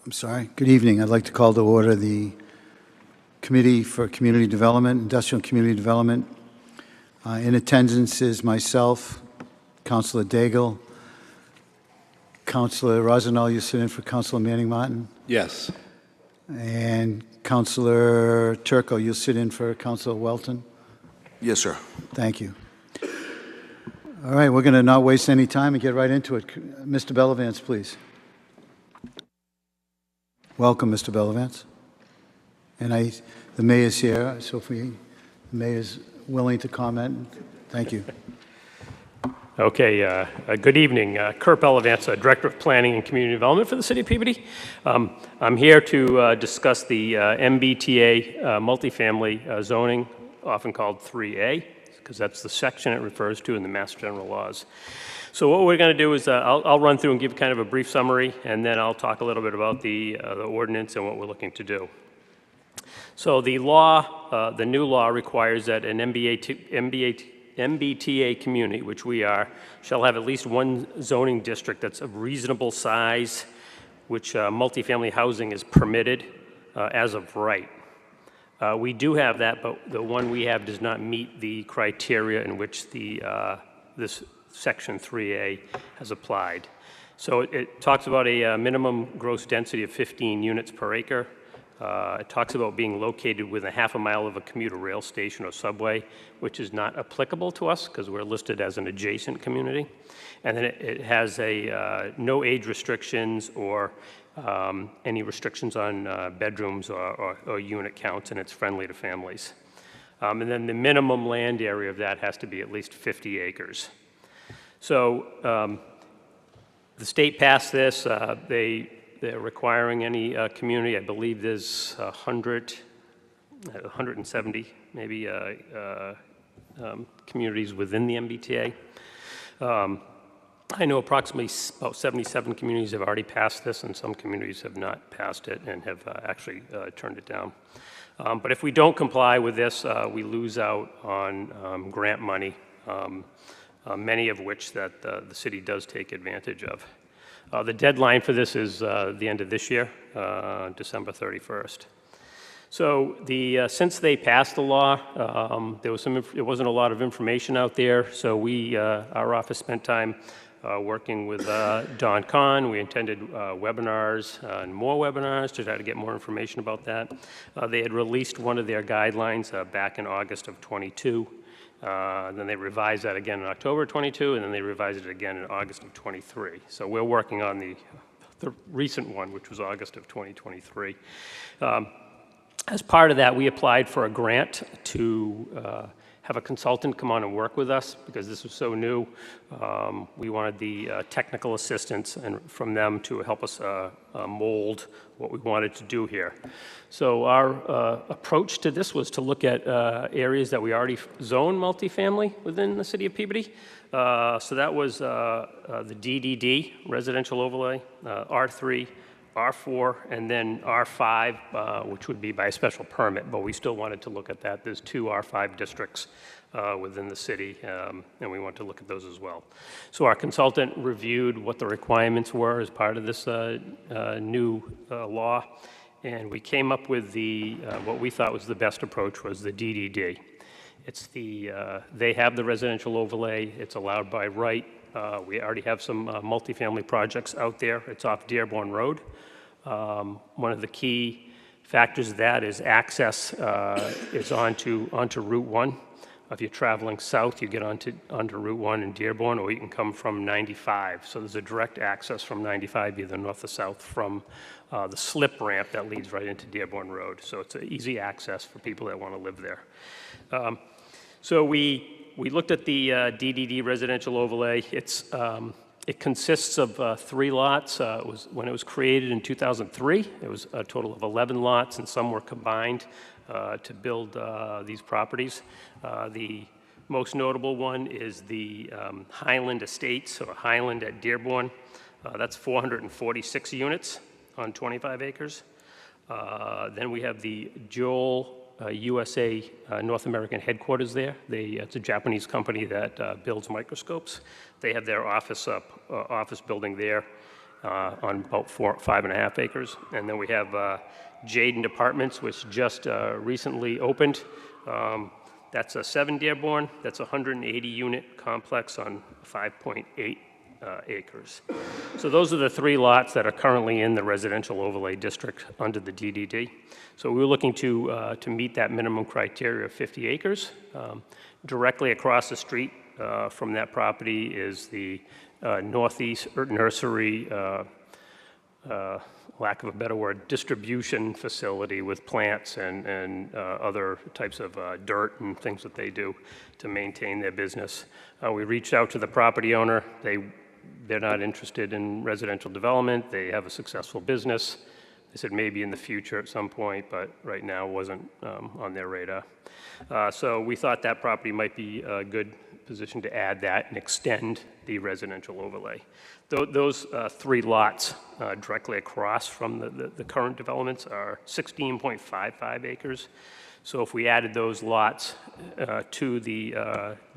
I'm sorry. Good evening. I'd like to call to order the Committee for Community Development, Industrial Community Development. In attendance is myself, Councilor Daigle, Councilor Rosendahl, you sit in for Councilor Manning Martin. Yes. And Councilor Turco, you'll sit in for Councilor Welton. Yes, sir. Thank you. All right, we're going to not waste any time and get right into it. Mr. Bellavance, please. Welcome, Mr. Bellavance. And the mayor's here, so if the mayor's willing to comment, thank you. Okay, good evening. Kurt Bellavance, Director of Planning and Community Development for the City of Peabody. I'm here to discuss the MBTA multifamily zoning, often called 3A, because that's the section it refers to in the Mass General laws. So what we're going to do is I'll run through and give kind of a brief summary, and then I'll talk a little bit about the ordinance and what we're looking to do. So the law, the new law requires that an MBTA community, which we are, shall have at least one zoning district that's of reasonable size, which multifamily housing is permitted as of right. We do have that, but the one we have does not meet the criteria in which this Section 3A has applied. So it talks about a minimum gross density of 15 units per acre. It talks about being located within half a mile of a commuter rail station or subway, which is not applicable to us because we're listed as an adjacent community. And then it has no age restrictions or any restrictions on bedrooms or unit counts, and it's friendly to families. And then the minimum land area of that has to be at least 50 acres. So the state passed this. They're requiring any community, I believe there's 170 maybe communities within the MBTA. I know approximately about 77 communities have already passed this, and some communities have not passed it and have actually turned it down. But if we don't comply with this, we lose out on grant money, many of which that the city does take advantage of. The deadline for this is the end of this year, December 31st. So since they passed the law, there wasn't a lot of information out there. So our office spent time working with Don Kahn. We attended webinars and more webinars to try to get more information about that. They had released one of their guidelines back in August of 22. Then they revised that again in October 22, and then they revised it again in August of 23. So we're working on the recent one, which was August of 2023. As part of that, we applied for a grant to have a consultant come on and work with us because this was so new. We wanted the technical assistance from them to help us mold what we wanted to do here. So our approach to this was to look at areas that we already zone multifamily within the city of Peabody. So that was the DDD, residential overlay, R3, R4, and then R5, which would be by special permit, but we still wanted to look at that. There's 2 R5 districts within the city, and we want to look at those as well. So our consultant reviewed what the requirements were as part of this new law, and we came up with what we thought was the best approach was the DDD. It's they have the residential overlay. It's allowed by right. We already have some multifamily projects out there. It's off Dearborn Road. One of the key factors of that is access is onto Route 1. If you're traveling south, you get onto Route 1 in Dearborn, or you can come from 95. So there's a direct access from 95, either north or south, from the slip ramp that leads right into Dearborn Road. So it's an easy access for people that want to live there. So we looked at the DDD residential overlay. It consists of 3 lots. When it was created in 2003, it was a total of 11 lots, and some were combined to build these properties. The most notable one is the Highland Estates, or Highland at Dearborn. That's 446 units on 25 acres. Then we have the Joel USA North American headquarters there. It's a Japanese company that builds microscopes. They have their office building there. on about 5.5 acres. And then we have Jaden Apartments, which just recently opened. That's a 7 Dearborn. That's a 180-unit complex on 5.8 acres. So those are the 3 lots that are currently in the residential overlay district under the DDD. So we were looking to meet that minimum criteria of 50 acres. Directly across the street from that property is the Northeast Nursery, lack of a better word, distribution facility with plants and other types of dirt and things that they do to maintain their business. We reached out to the property owner. They're not interested in residential development. They have a successful business. They said maybe in the future at some point, but right now wasn't on their radar. So we thought that property might be a good position to add that and extend the residential overlay. Those 3 lots directly across from the current developments are 16.55 acres. So if we added those lots to the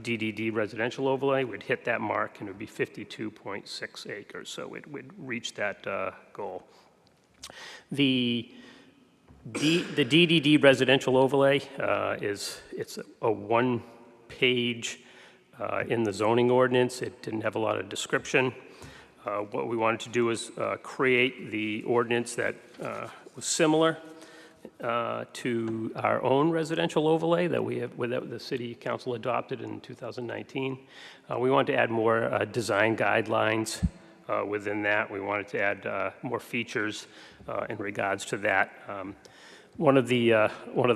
DDD residential overlay, we'd hit that mark and it would be 52.6 acres. So we'd reach that goal. The DDD residential overlay it's a 1-page in the zoning ordinance. It didn't have a lot of description. What we wanted to do is create the ordinance that was similar to our own residential overlay that the City Council adopted in 2019. We wanted to add more design guidelines within that. We wanted to add more features in regards to that. One of the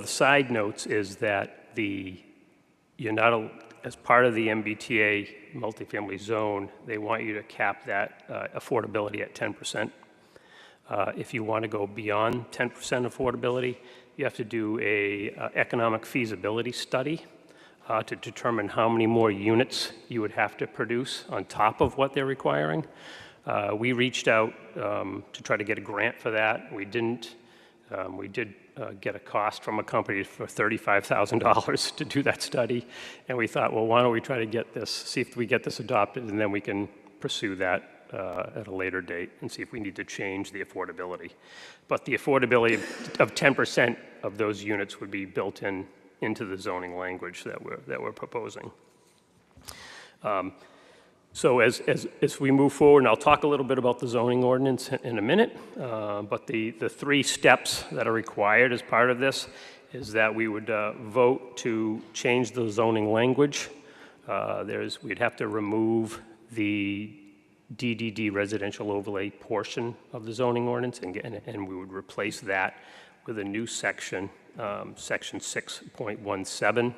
side notes is that you're not as part of the MBTA multifamily zone, they want you to cap that affordability at 10%. If you want to go beyond 10% affordability, you have to do a economic feasibility study to determine how many more units you would have to produce on top of what they're requiring. We reached out to try to get a grant for that. We didn't. We did get a cost from a company for $35,000 to do that study, and we thought, well, why don't we try to get this, see if we get this adopted, and then we can pursue that at a later date and see if we need to change the affordability. But the affordability of 10% of those units would be built into the zoning language that we're proposing. So as we move forward, and I'll talk a little bit about the zoning ordinance in a minute, but the 3 steps that are required as part of this is that we would vote to change the zoning language. We'd have to remove the DDD residential overlay portion of the zoning ordinance, and we would replace that with a new section, section 6.17.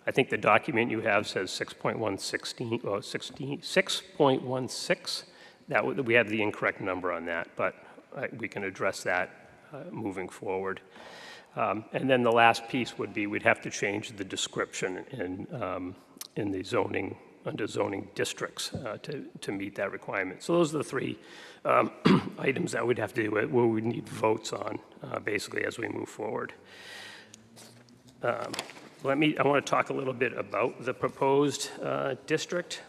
I think the document you have says 6.116 or 6.16. We have the incorrect number on that, but we can address that moving forward. And then the last piece would be we'd have to change the description in the zoning, under zoning districts to meet that requirement. So those are the 3 items that we'd have to do, where we need votes on basically as we move forward. I want to talk a little bit about the proposed district.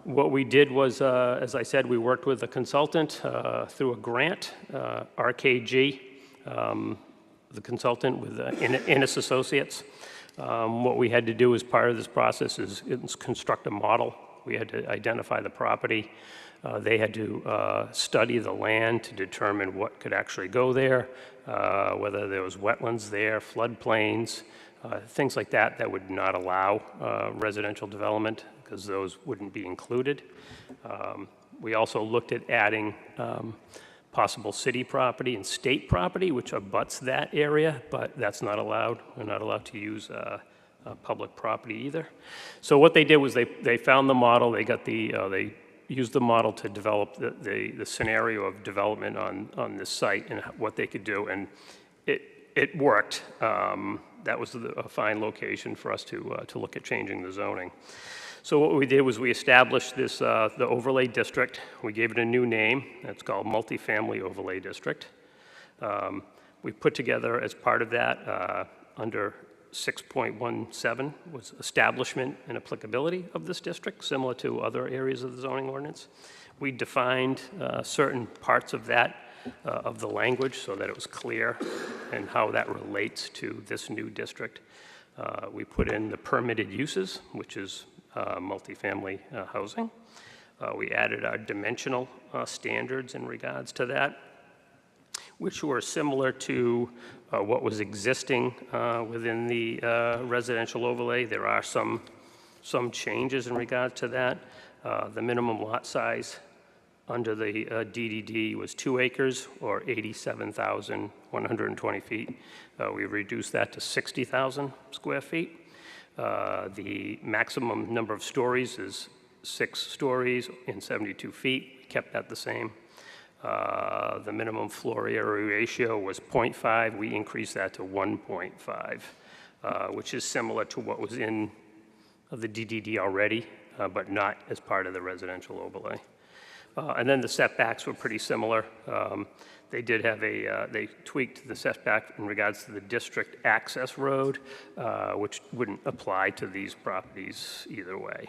What we did was, as I said, we worked with a consultant through a grant, RKG, the consultant with Innis Associates. What we had to do as part of this process is construct a model. We had to identify the property. They had to study the land to determine what could actually go there, whether there was wetlands there, floodplains, things like that that would not allow residential development because those wouldn't be included. We also looked at adding possible city property and state property, which abuts that area, but that's not allowed. We're not allowed to use public property either. So what they did was they found the model. They used the model to develop the scenario of development on this site and what they could do, and it worked. That was a fine location for us to look at changing the zoning. So what we did was we established this the overlay district. We gave it a new name. It's called Multifamily Overlay District. We put together as part of that under 6.17 was establishment and applicability of this district, similar to other areas of the zoning ordinance. We defined certain parts of that, of the language, so that it was clear and how that relates to this new district. We put in the permitted uses, which is multifamily housing. We added our dimensional standards in regards to that, which were similar to what was existing within the residential overlay. There are some changes in regard to that. The minimum lot size under the DDD was 2 acres or 87,120 feet. We reduced that to 60,000 square feet. The maximum number of stories is 6 stories in 72 feet. We kept that the same. The minimum floor area ratio was 0.5. We increased that to 1.5, which is similar to what was in the DDD already, but not as part of the residential overlay. And then the setbacks were pretty similar. They did have they tweaked the setback in regards to the district access road, which wouldn't apply to these properties either way.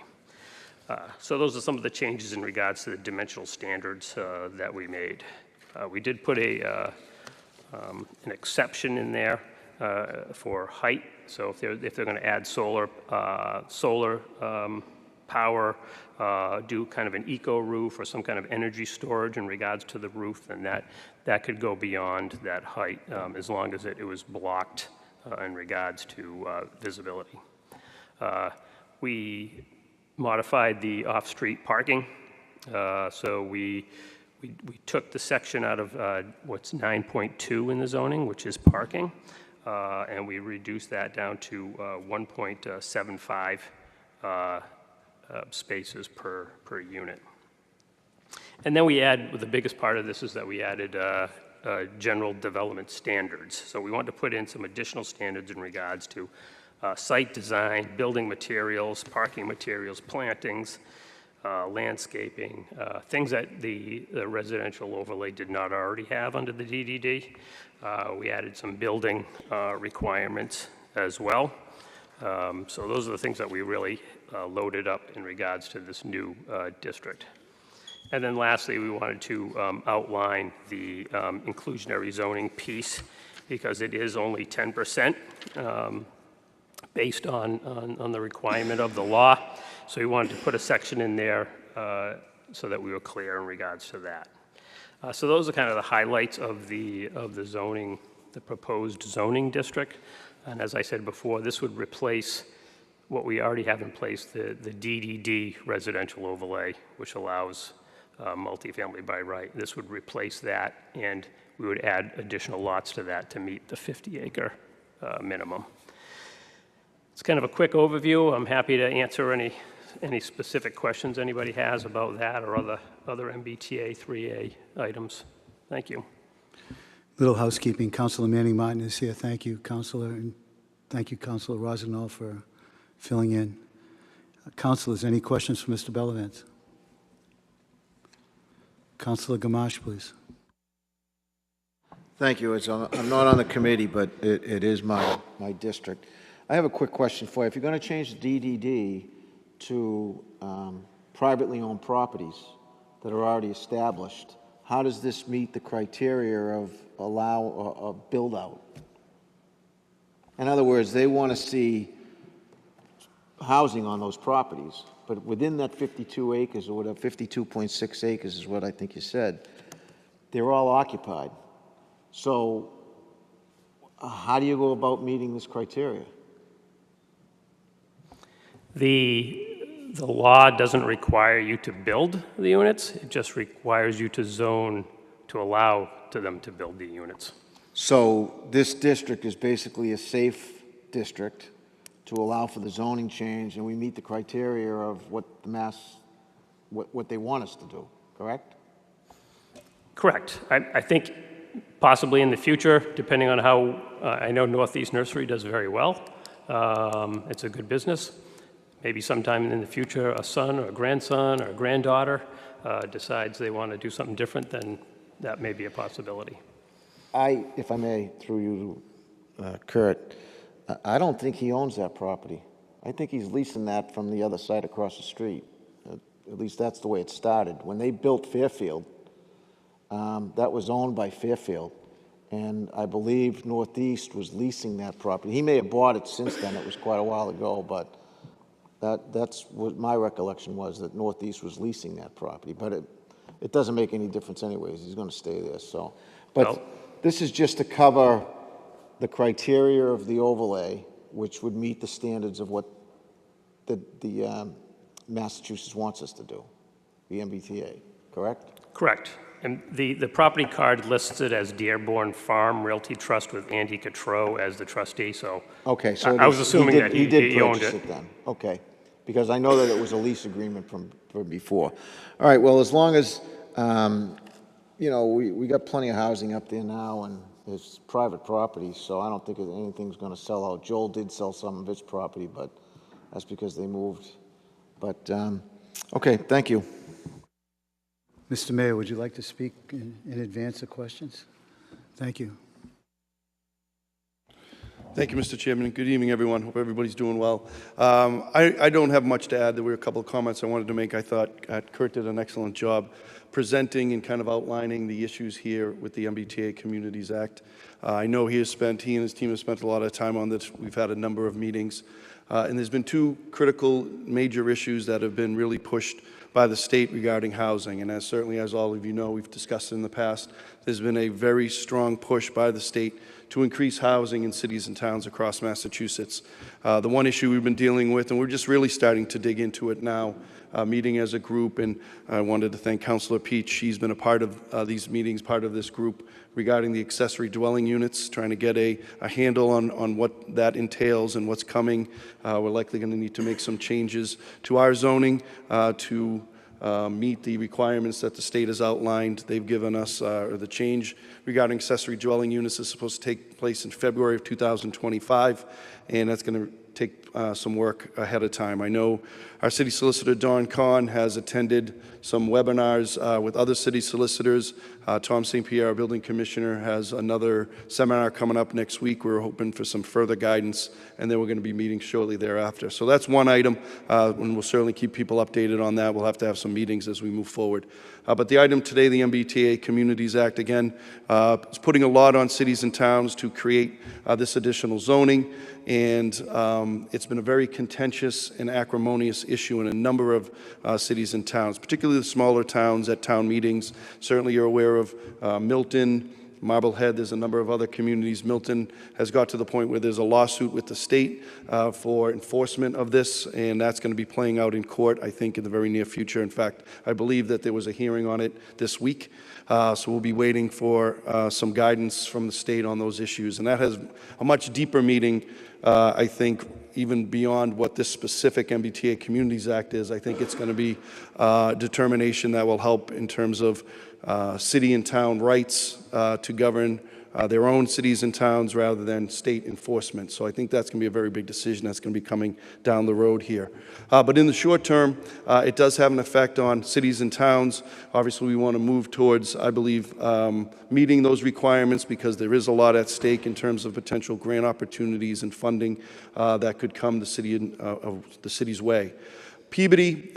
So those are some of the changes in regards to the dimensional standards that we made. We did put an exception in there for height. So if they're going to add solar power, do kind of an eco roof or some kind of energy storage in regards to the roof, then that could go beyond that height as long as it was blocked in regards to visibility. We modified the off-street parking. So we took the section out of what's 9.2 in the zoning, which is parking, and we reduced that down to 1.75 spaces per unit. And then the biggest part of this is that we added general development standards. So we wanted to put in some additional standards in regards to site design, building materials, parking materials, plantings, landscaping, things that the residential overlay did not already have under the DDD. We added some building requirements as well. So those are the things that we really loaded up in regards to this new district. And then lastly, we wanted to outline the inclusionary zoning piece because it is only 10%. Based on the requirement of the law. So we wanted to put a section in there so that we were clear in regards to that. So those are kind of the highlights of the zoning, the proposed zoning district. And as I said before, this would replace what we already have in place, the DDD residential overlay, which allows multifamily by right. This would replace that, and we would add additional lots to that to meet the 50-acre minimum. It's kind of a quick overview. I'm happy to answer any specific questions anybody has about that or other MBTA 3A items. Thank you. Little housekeeping. Councilor Manning Martin is here. Thank you, Councilor, and thank you, Councilor Rosenthal, for filling in. Councilors, any questions for Mr. Bellavance? Councilor Gamache, please. Thank you. I'm not on the committee, but it is my district. I have a quick question for you. If you're going to change the DDD to privately owned properties that are already established, how does this meet the criteria of allow a build-out? In other words, they want to see housing on those properties, but within that 52 acres or whatever, 52.6 acres is what I think you said, they're all occupied. So how do you go about meeting this criteria? The law doesn't require you to build the units. It just requires you to zone to allow them to build the units. So this district is basically a safe district to allow for the zoning change, and we meet the criteria of what the what they want us to do, correct? Correct. I think possibly in the future, depending on how, I know Northeast Nursery does very well. It's a good business. Maybe sometime in the future, a son or a grandson or a granddaughter decides they want to do something different, then that may be a possibility. If I may, through you, Kurt, I don't think he owns that property. I think he's leasing that from the other side across the street. At least that's the way it started. When they built Fairfield, that was owned by Fairfield. And I believe Northeast was leasing that property. He may have bought it since then. It was quite a while ago, but that's what my recollection was, that Northeast was leasing that property. But it doesn't make any difference anyways. He's going to stay there, so. But Well- this is just to cover the criteria of the overlay, which would meet the standards of what the Massachusetts wants us to do, the MBTA, correct? Correct. And the property card lists it as Dearborn Farm Realty Trust with Andy Cotreau as the trustee, so. Okay, so I was assuming that he did he owned purchase it. it then. Okay, because I know that it was a lease agreement from before. All right, well, as long as, you know, we got plenty of housing up there now, and it's private property, so I don't think anything's going to sell out. Joel did sell some of his property, but that's because they moved. But, okay, thank you. Mr. Mayor, would you like to speak in advance of questions? Thank you. Thank you, Mr. Chairman. Good evening, everyone. Hope everybody's doing well. I don't have much to add. There were a couple of comments I wanted to make. I thought Kurt did an excellent job presenting and kind of outlining the issues here with the MBTA Communities Act. I know he and his team have spent a lot of time on this. We've had a number of meetings. And there's been two critical major issues that have been really pushed by the state regarding housing. And certainly as all of you know, we've discussed in the past, there's been a very strong push by the state to increase housing in cities and towns across Massachusetts. The one issue we've been dealing with, and we're just really starting to dig into it now, meeting as a group, and I wanted to thank Councilor Peach. She's been a part of these meetings, part of this group regarding the accessory dwelling units, trying to get a handle on what that entails and what's coming. We're likely going to need to make some changes to our zoning to meet the requirements that the state has outlined. They've given us, or the change regarding accessory dwelling units is supposed to take place in February of 2025, and that's going to take some work ahead of time. I know our city solicitor, Don Kahn, has attended some webinars with other city solicitors. Tom St. Pierre, our building commissioner, has another seminar coming up next week. We're hoping for some further guidance, and then we're going to be meeting shortly thereafter. So that's one item, and we'll certainly keep people updated on that. We'll have to have some meetings as we move forward. But the item today, the MBTA Communities Act, again, is putting a lot on cities and towns to create this additional zoning, and it's been a very contentious and acrimonious issue in a number of cities and towns, particularly the smaller towns at town meetings. Certainly you're aware of Milton, Marblehead, there's a number of other communities. Milton has got to the point where there's a lawsuit with the state for enforcement of this, and that's going to be playing out in court, I think, in the very near future. In fact, I believe that there was a hearing on it this week, so we'll be waiting for some guidance from the state on those issues. And that has a much deeper meaning, I think, even beyond what this specific MBTA Communities Act is. I think it's going to be determination that will help in terms of city and town rights to govern their own cities and towns rather than state enforcement. So I think that's going to be a very big decision that's going to be coming down the road here. But in the short term, it does have an effect on cities and towns. Obviously, we want to move towards, I believe, meeting those requirements because there is a lot at stake in terms of potential grant opportunities and funding that could come the city's way. Peabody,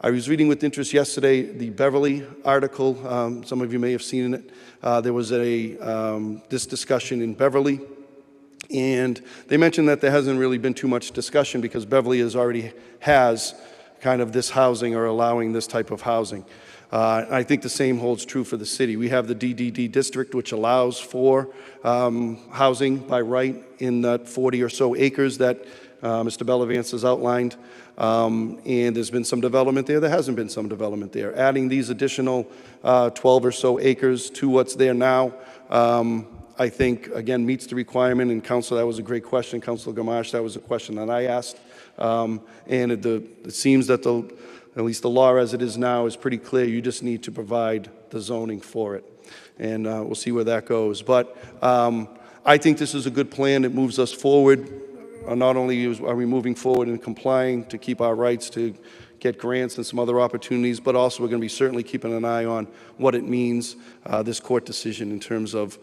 I was reading with interest yesterday the Beverly article. Some of you may have seen it. There was this discussion in Beverly, and they mentioned that there hasn't really been too much discussion because Beverly already has kind of this housing or allowing this type of housing. I think the same holds true for the city. We have the DDD district, which allows for housing by right in that 40 or so acres that Mr. Bellavance has outlined. And there's been some development there. There hasn't been some development there. Adding these additional 12 or so acres to what's there now, I think, again, meets the requirement. And Council, that was a great question. Councilor Gamache, that was a question that I asked. And it seems that at least the law as it is now is pretty clear. You just need to provide the zoning for it. And we'll see where that goes. But I think this is a good plan. It moves us forward. Not only are we moving forward and complying to keep our rights to get grants and some other opportunities, but also we're going to be certainly keeping an eye on what it means, this court decision in terms of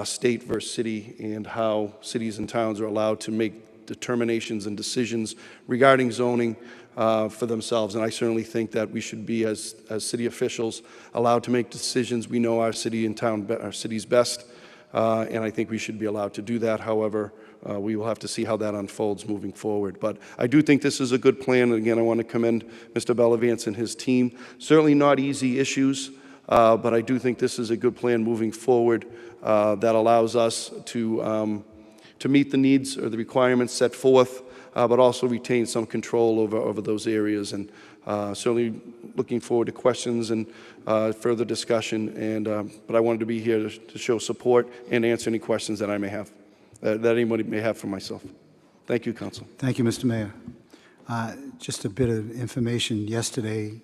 state versus city and how cities and towns are allowed to make determinations and decisions regarding zoning for themselves. And I certainly think that we should be, as city officials, allowed to make decisions. We know our city and town, our cities best, and I think we should be allowed to do that. However, we will have to see how that unfolds moving forward. But I do think this is a good plan. And again, I want to commend Mr. Bellavance and his team. Certainly not easy issues, but I do think this is a good plan moving forward that allows us to meet the needs or the requirements set forth, but also retain some control over those areas. And certainly looking forward to questions and further discussion. And but I wanted to be here to show support and answer any questions that I may have, that anybody may have for myself. Thank you, Council. Thank you, Mr. Mayor. Just a bit of information. Yesterday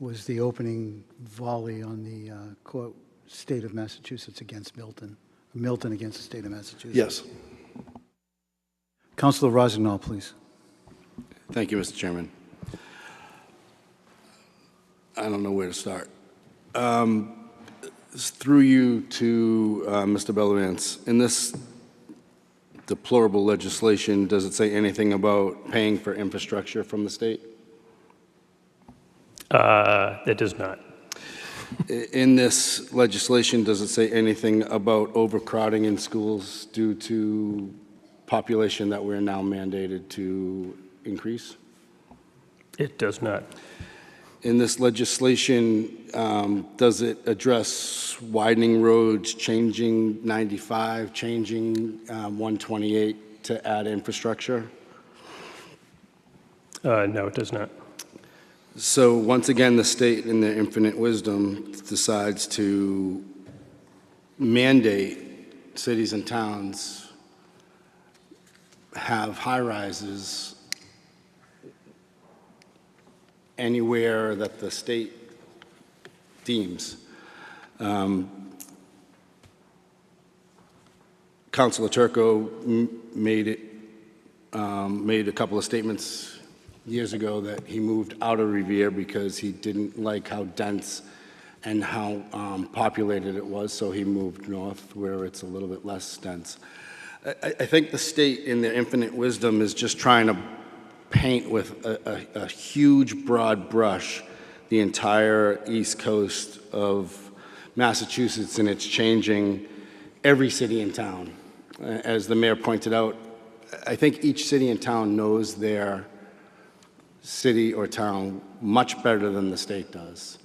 was the opening volley on the court, state of Massachusetts against Milton. Milton against the state of Massachusetts. Yes. Councilor Rossignol, please. Thank you, Mr. Chairman. I don't know where to start. Through you to Mr. Bellavance, in this deplorable legislation, does it say anything about paying for infrastructure from the state? It does not. In this legislation, does it say anything about overcrowding in schools due to population that we're now mandated to increase? It does not. In this legislation, does it address widening roads, changing 95, changing 128 to add infrastructure? No, it does not. So once again, the state, in their infinite wisdom, decides to mandate cities and towns have high-rises anywhere that the state deems. Councilor Turco made a couple of statements years ago that he moved out of Revere because he didn't like how dense and how populated it was, so he moved north where it's a little bit less dense. I think the state, in their infinite wisdom, is just trying to paint with a huge, broad brush the entire east coast of Massachusetts, and it's changing every city and town. As the mayor pointed out, I think each city and town knows their city or town much better than the state does.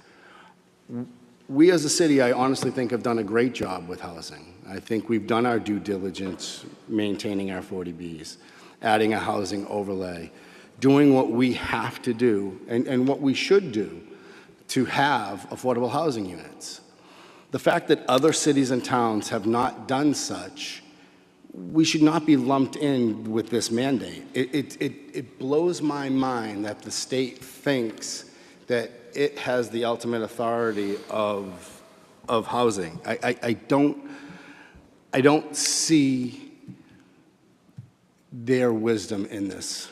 We as a city, I honestly think, have done a great job with housing. I think we've done our due diligence maintaining our 40Bs, adding a housing overlay, doing what we have to do and what we should do to have affordable housing units. The fact that other cities and towns have not done such, we should not be lumped in with this mandate. It blows my mind that the state thinks that it has the ultimate authority of housing. I don't see their wisdom in this.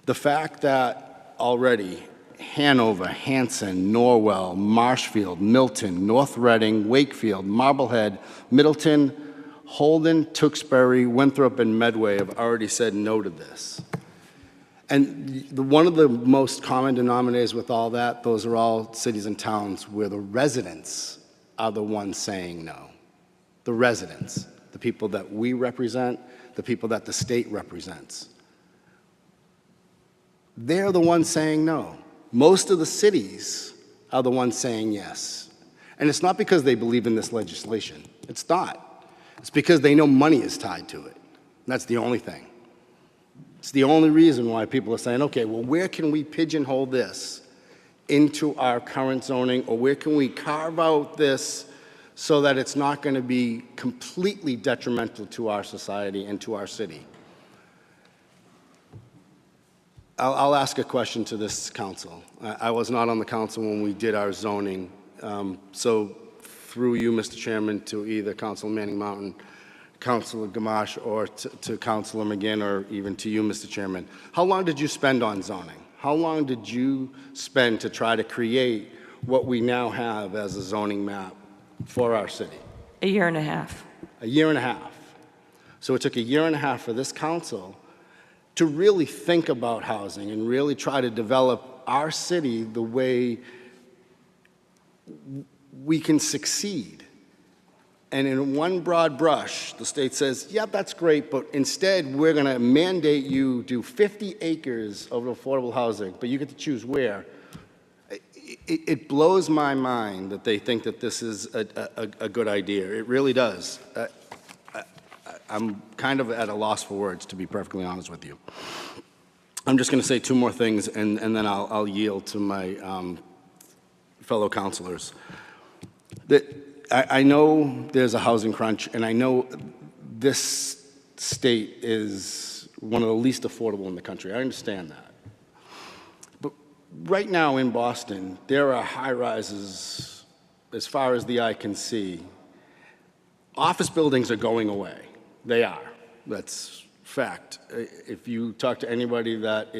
The fact that already Hanover, Hanson, Norwell, Marshfield, Milton, North Reading, Wakefield, Marblehead, Middleton, Holden, Tewksbury, Winthrop, and Medway have already said no to this. And one of the most common denominators with all that, those are all cities and towns where the residents are the ones saying no. The residents, the people that we represent, the people that the state represents. They're the ones saying no. Most of the cities are the ones saying yes. And it's not because they believe in this legislation. It's not. It's because they know money is tied to it. That's the only thing. It's the only reason why people are saying, okay, well, where can we pigeonhole this into our current zoning, or where can we carve out this so that it's not going to be completely detrimental to our society and to our city? I'll ask a question to this council. I was not on the council when we did our zoning. So through you, Mr. Chairman, to either Councilor Manning Mountain, Councilor Gamache, or to Councilor McGinn, or even to you, Mr. Chairman. How long did you spend on zoning? How long did you spend to try to create what we now have as a zoning map for our city? A year and a half. A year and a half. So it took a year and a half for this council to really think about housing and really try to develop our city the way we can succeed. And in one broad brush, the state says, yeah, that's great, but instead we're going to mandate you do 50 acres of affordable housing, but you get to choose where. It blows my mind that they think that this is a good idea. It really does. I'm kind of at a loss for words, to be perfectly honest with you. I'm just going to say two more things, and then I'll yield to my fellow councilors. I know there's a housing crunch, and I know this state is one of the least affordable in the country. I understand that. But right now in Boston, there are high-rises as far as the eye can see. Office buildings are going away. They are. That's fact. If you talk to anybody that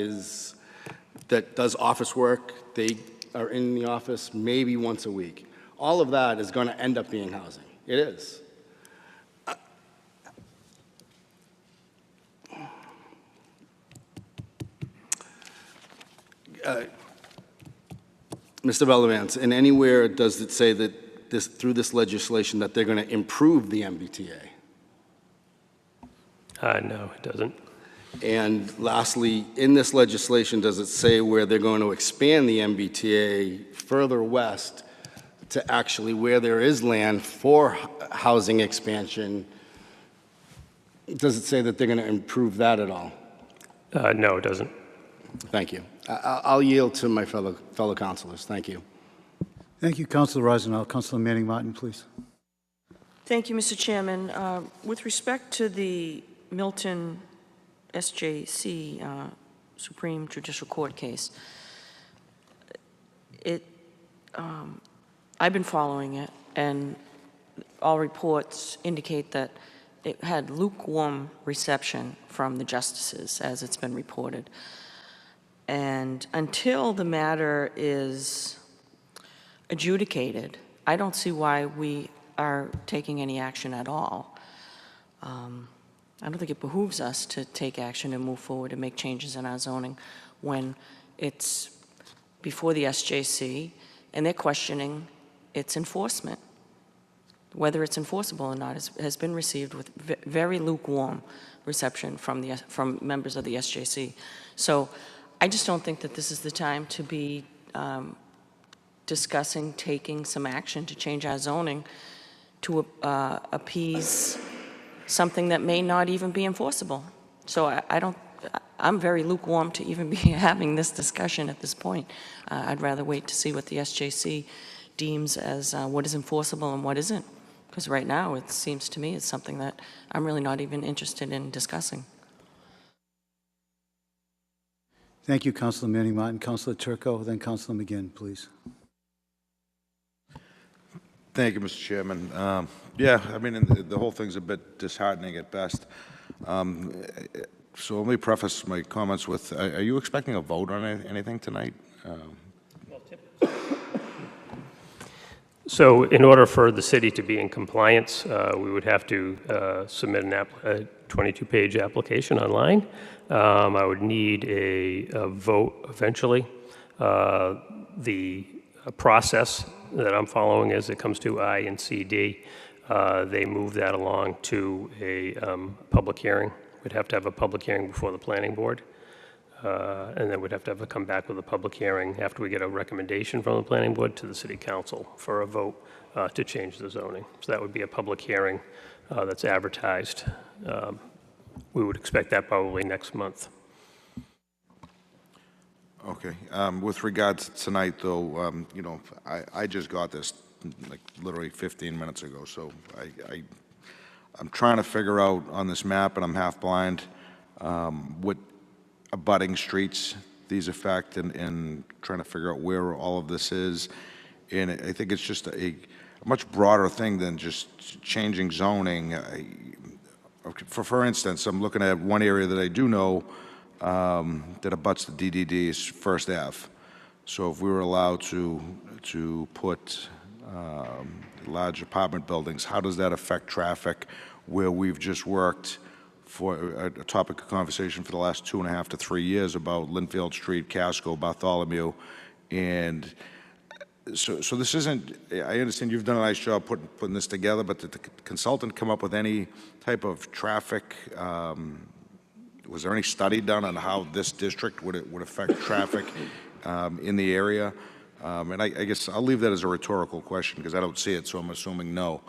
does office work, they are in the office maybe once a week. All of that is going to end up being housing. It is. Mr. Bellavance, and anywhere does it say that through this legislation that they're going to improve the MBTA? No, it doesn't. And lastly, in this legislation, does it say where they're going to expand the MBTA further west to actually where there is land for housing expansion? Does it say that they're going to improve that at all? No, it doesn't. Thank you. I'll yield to my fellow councilors. Thank you. Thank you, Councilor Rosendahl. Councilor Manning Martin, please. Thank you, Mr. Chairman. With respect to the Milton SJC Supreme Judicial Court case, I've been following it, and all reports indicate that it had lukewarm reception from the justices, as it's been reported. And until the matter is adjudicated, I don't see why we are taking any action at all. I don't think it behooves us to take action and move forward and make changes in our zoning when it's before the SJC and they're questioning its enforcement. Whether it's enforceable or not has been received with very lukewarm reception from members of the SJC. So I just don't think that this is the time to be discussing taking some action to change our zoning to appease something that may not even be enforceable. So I'm very lukewarm to even be having this discussion at this point. I'd rather wait to see what the SJC deems as what is enforceable and what isn't. Because right now, it seems to me it's something that I'm really not even interested in discussing. Thank you, Councilor Manning Martin. Councilor Turco, then Councilor McGinn, please. Thank you, Mr. Chairman. Yeah, I mean, the whole thing's a bit disheartening at best. So let me preface my comments with, are you expecting a vote on anything tonight? So in order for the city to be in compliance, we would have to submit a 22-page application online. I would need a vote eventually. The process that I'm following as it comes to I and CD, they move that along to a public hearing. We'd have to have a public hearing before the planning board. And then we'd have to come back with a public hearing after we get a recommendation from the planning board to the city council for a vote to change the zoning. So that would be a public hearing that's advertised. We would expect that probably next month. Okay. With regards to tonight, though, you know, I just got this like literally 15 minutes ago, so I'm trying to figure out on this map, and I'm half blind, what abutting streets these affect, and trying to figure out where all of this is. And I think it's just a much broader thing than just changing zoning. For instance, I'm looking at one area that I do know, that abuts the DDD is First Ave. So if we were allowed to put large apartment buildings, how does that affect traffic where we've just worked for a topic of conversation for the last 2.5 to 3 years about Linfield Street, Casco, Bartholomew, and so this isn't, I understand you've done a nice job putting this together, but did the consultant come up with any type of traffic, was there any study done on how this district would affect traffic in the area? And I guess I'll leave that as a rhetorical question because I don't see it, so I'm assuming no.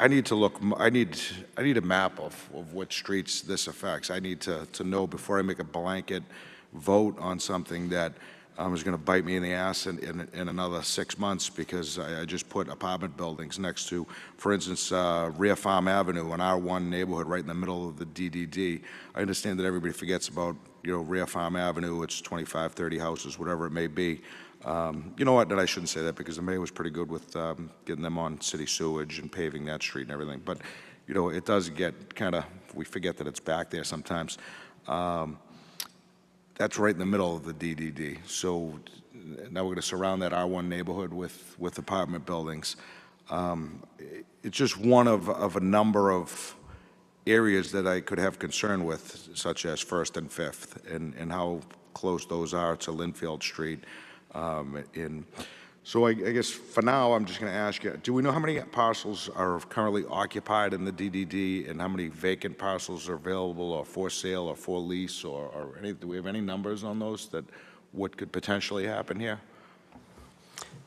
I need to look, I need a map of which streets this affects. I need to know before I make a blanket vote on something that is going to bite me in the ass in another 6 months because I just put apartment buildings next to, for instance, Rear Farm Avenue, an R1 neighborhood right in the middle of the DDD. I understand that everybody forgets about, Rear Farm Avenue. It's 25, 30 houses, whatever it may be. You know what, that I shouldn't say that because the mayor was pretty good with getting them on city sewage and paving that street and everything. But, it does get kind of, we forget that it's back there sometimes. That's right in the middle of the DDD. So now we're going to surround that R1 neighborhood with apartment buildings. It's just one of a number of areas that I could have concern with, such as First and Fifth, and how close those are to Linfield Street. So I guess for now, I'm just going to ask you, do we know how many parcels are currently occupied in the DDD and how many vacant parcels are available or for sale or for lease or any, do we have any numbers on those that what could potentially happen here?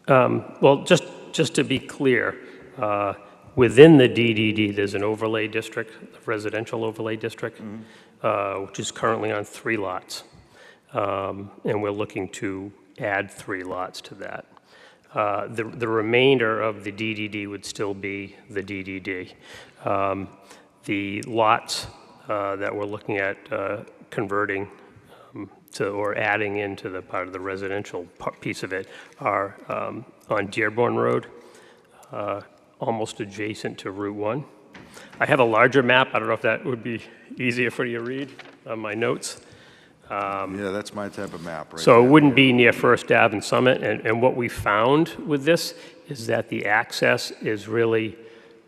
Well, just to be clear, within the DDD, there's an overlay district, a residential overlay district, which is currently on 3 lots. And we're looking to add 3 lots to that. The remainder of the DDD would still be the DDD. The lots that we're looking at converting to or adding into the part of the residential piece of it are on Dearborn Road, almost adjacent to Route 1. I have a larger map. I don't know if that would be easier for you to read on my notes. Yeah, that's my type of map right So there. it wouldn't be near First Ave and Summit. And what we found with this is that the access is really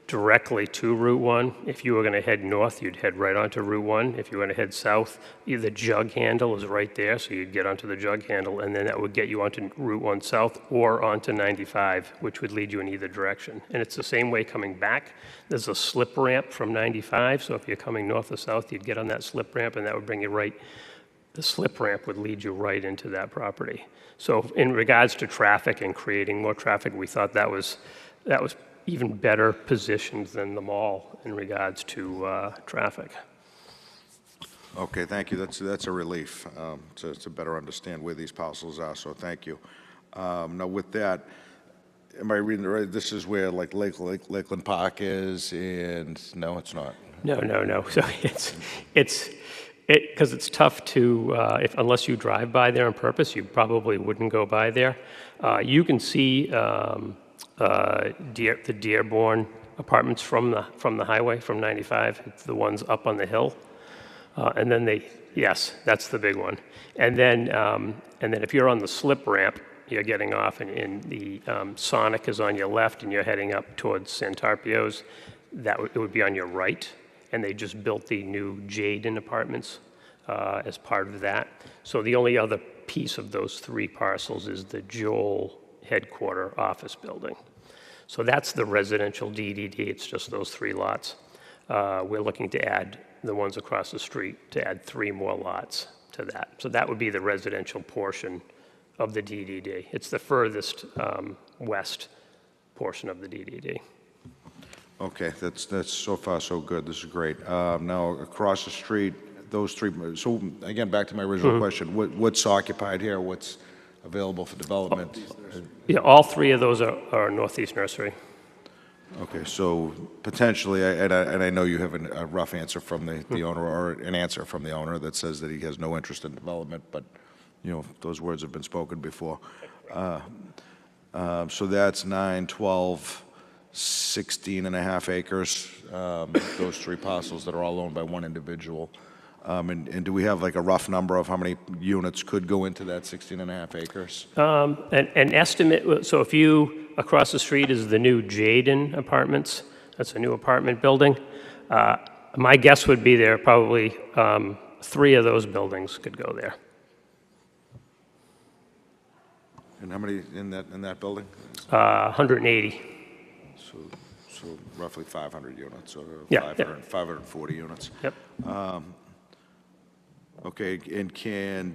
directly to Route 1. If you were going to head north, you'd head right onto Route 1. If you were going to head south, the jug handle is right there, so you'd get onto the jug handle, and then that would get you onto Route 1 south or onto 95, which would lead you in either direction. And it's the same way coming back. There's a slip ramp from 95, so if you're coming north or south, you'd get on that slip ramp, and that would bring you right. The slip ramp would lead you right into that property. So in regards to traffic and creating more traffic, we thought that was even better positioned than the mall in regards to traffic. Okay, thank you. That's a relief to better understand where these parcels are, so thank you. Now with that, am I reading it right? This is where like Lakeland Park is, and no, it's not. No. So because it's tough to, unless you drive by there on purpose, you probably wouldn't go by there. You can see the Dearborn apartments from the highway, from 95. It's the ones up on the hill. And then yes, that's the big one. And then if you're on the slip ramp, you're getting off and the Sonic is on your left and you're heading up towards Santarpio's, it would be on your right. And they just built the new Jaden apartments as part of that. So the only other piece of those 3 parcels is the Joel headquarter office building. So that's the residential DDD. It's just those 3 lots. We're looking to add the ones across the street to add 3 more lots to that. So that would be the residential portion of the DDD. It's the furthest west portion of the DDD. Okay, that's so far so good. This is great. Now across the street, those 3. So again, back to my original question: what's occupied here? What's available for development? Yeah, all 3 of those are Northeast Nursery. Okay, so potentially, and I know you have a rough answer from the owner, or an answer from the owner that says that he has no interest in development, but those words have been spoken before. So that's 9, 12. 16 and a half acres, those three parcels that are all owned by one individual. And do we have like a rough number of how many units could go into that 16 and a half acres? An estimate, so if you, across the street is the new Jaden Apartments, that's a new apartment building. My guess would be there probably 3 of those buildings could go there. And how many in that building? 180. So roughly 500 units, or Yeah, 540 units. Yep. Okay, and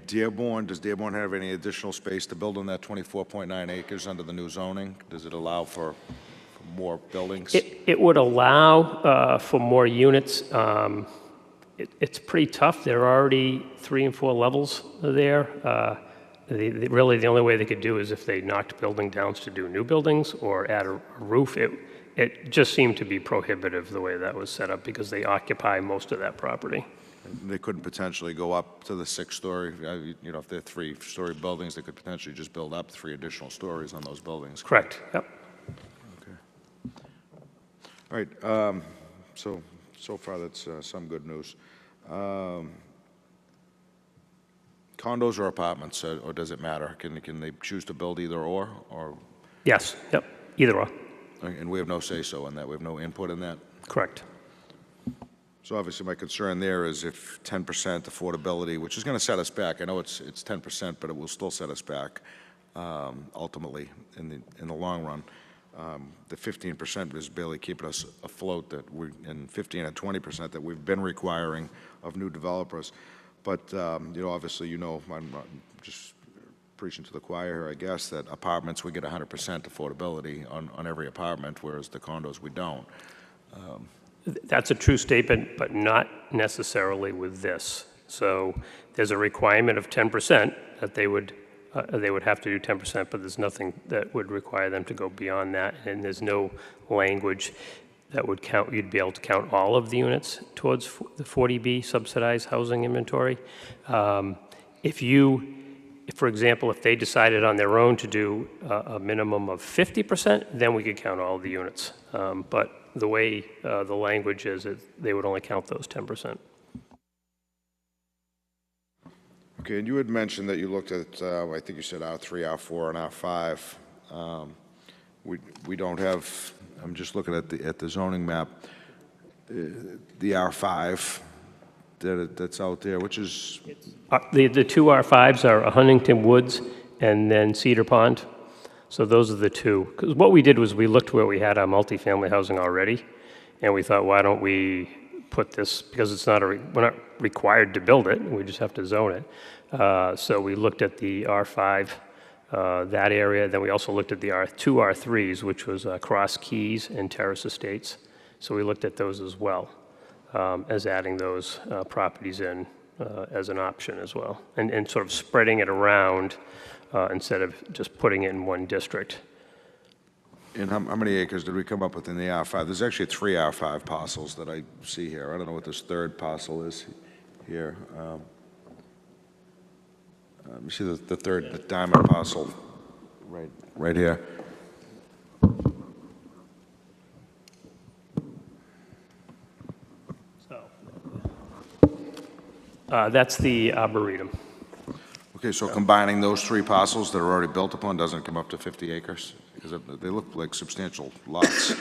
does Dearborn have any additional space to build on that 24.9 acres under the new zoning? Does it allow for more buildings? It would allow for more units. It's pretty tough. There are already 3 and 4 levels there. Really, the only way they could do is if they knocked building down to do new buildings or add a roof. It just seemed to be prohibitive the way that was set up because they occupy most of that property. They couldn't potentially go up to the 6-story, you know, if they're 3-story buildings, they could potentially just build up 3 additional stories on those buildings. Correct, yep. Okay. All right, so far that's some good news. Condos or apartments, or does it matter? Can they choose to build either or? Yes, yep, either or. And we have no say-so in that, we have no input in that? Correct. So obviously my concern there is if 10% affordability, which is going to set us back, I know it's 10%, but it will still set us back ultimately in the long run. The 15% is barely keeping us afloat, and 15 and 20% that we've been requiring of new developers. But, you know, obviously, you know, I'm just preaching to the choir here, I guess, that apartments, we get 100% affordability on every apartment, whereas the condos, we don't. That's a true statement, but not necessarily with this. So there's a requirement of 10% that they would have to do 10%, but there's nothing that would require them to go beyond that, and there's no language that would count, you'd be able to count all of the units towards the 40B subsidized housing inventory. For example, if they decided on their own to do a minimum of 50%, then we could count all the units. But the way the language is, they would only count those 10%. Okay, and you had mentioned that you looked at, I think you said R3, R4, and R5. We don't have, I'm just looking at the zoning map, the R5 that's out there, which is... The 2 R5s are Huntington Woods and then Cedar Pond. So those are the 2. Because what we did was we looked where we had our multifamily housing already, and we thought, why don't we put this, because it's not we're not required to build it, we just have to zone it. So we looked at the R5, that area. Then we also looked at the two R3s, which was Cross Keys and Terrace Estates. So we looked at those as well, as adding those properties in as an option as well, and sort of spreading it around instead of just putting it in one district. And how many acres did we come up with in the R5? There's actually 3 R5 parcels that I see here. I don't know what this 3rd parcel is here. You see the 3rd, the diamond parcel, right here. That's the Arboretum. Okay, so combining those 3 parcels that are already built upon doesn't come up to 50 acres? Because they look like substantial lots.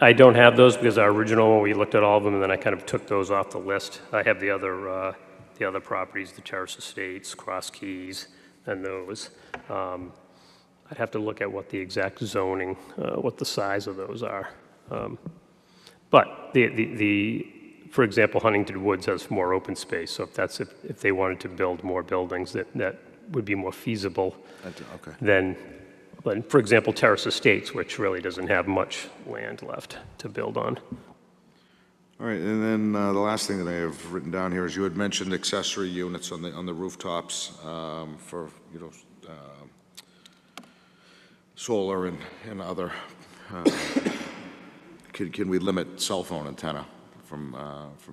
I don't have those because our original one, we looked at all of them, and then I kind of took those off the list. I have the other properties, the Terrace Estates, Cross Keys, and those. I'd have to look at what the exact zoning, what the size of those are. But for example, Huntington Woods has more open space, so if they wanted to build more buildings, that would be more feasible Okay. than, for example, Terrace Estates, which really doesn't have much land left to build on. All right, and then the last thing that I have written down here is you had mentioned accessory units on the rooftops for, you know, solar and other. Can we limit cell phone antenna from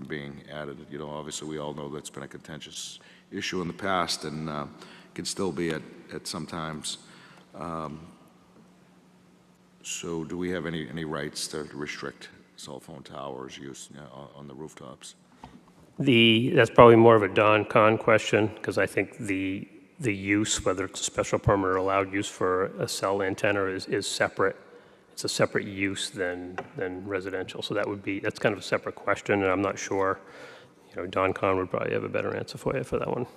being added? You know, obviously we all know that's been a contentious issue in the past and can still be at some times. So do we have any rights to restrict cell phone towers use on the rooftops? That's probably more of a Don Con question, because I think the use, whether it's a special permit or allowed use for a cell antenna is separate. It's a separate use than residential. So that's kind of a separate question, and I'm not sure. Don Con would probably have a better answer for you for that one.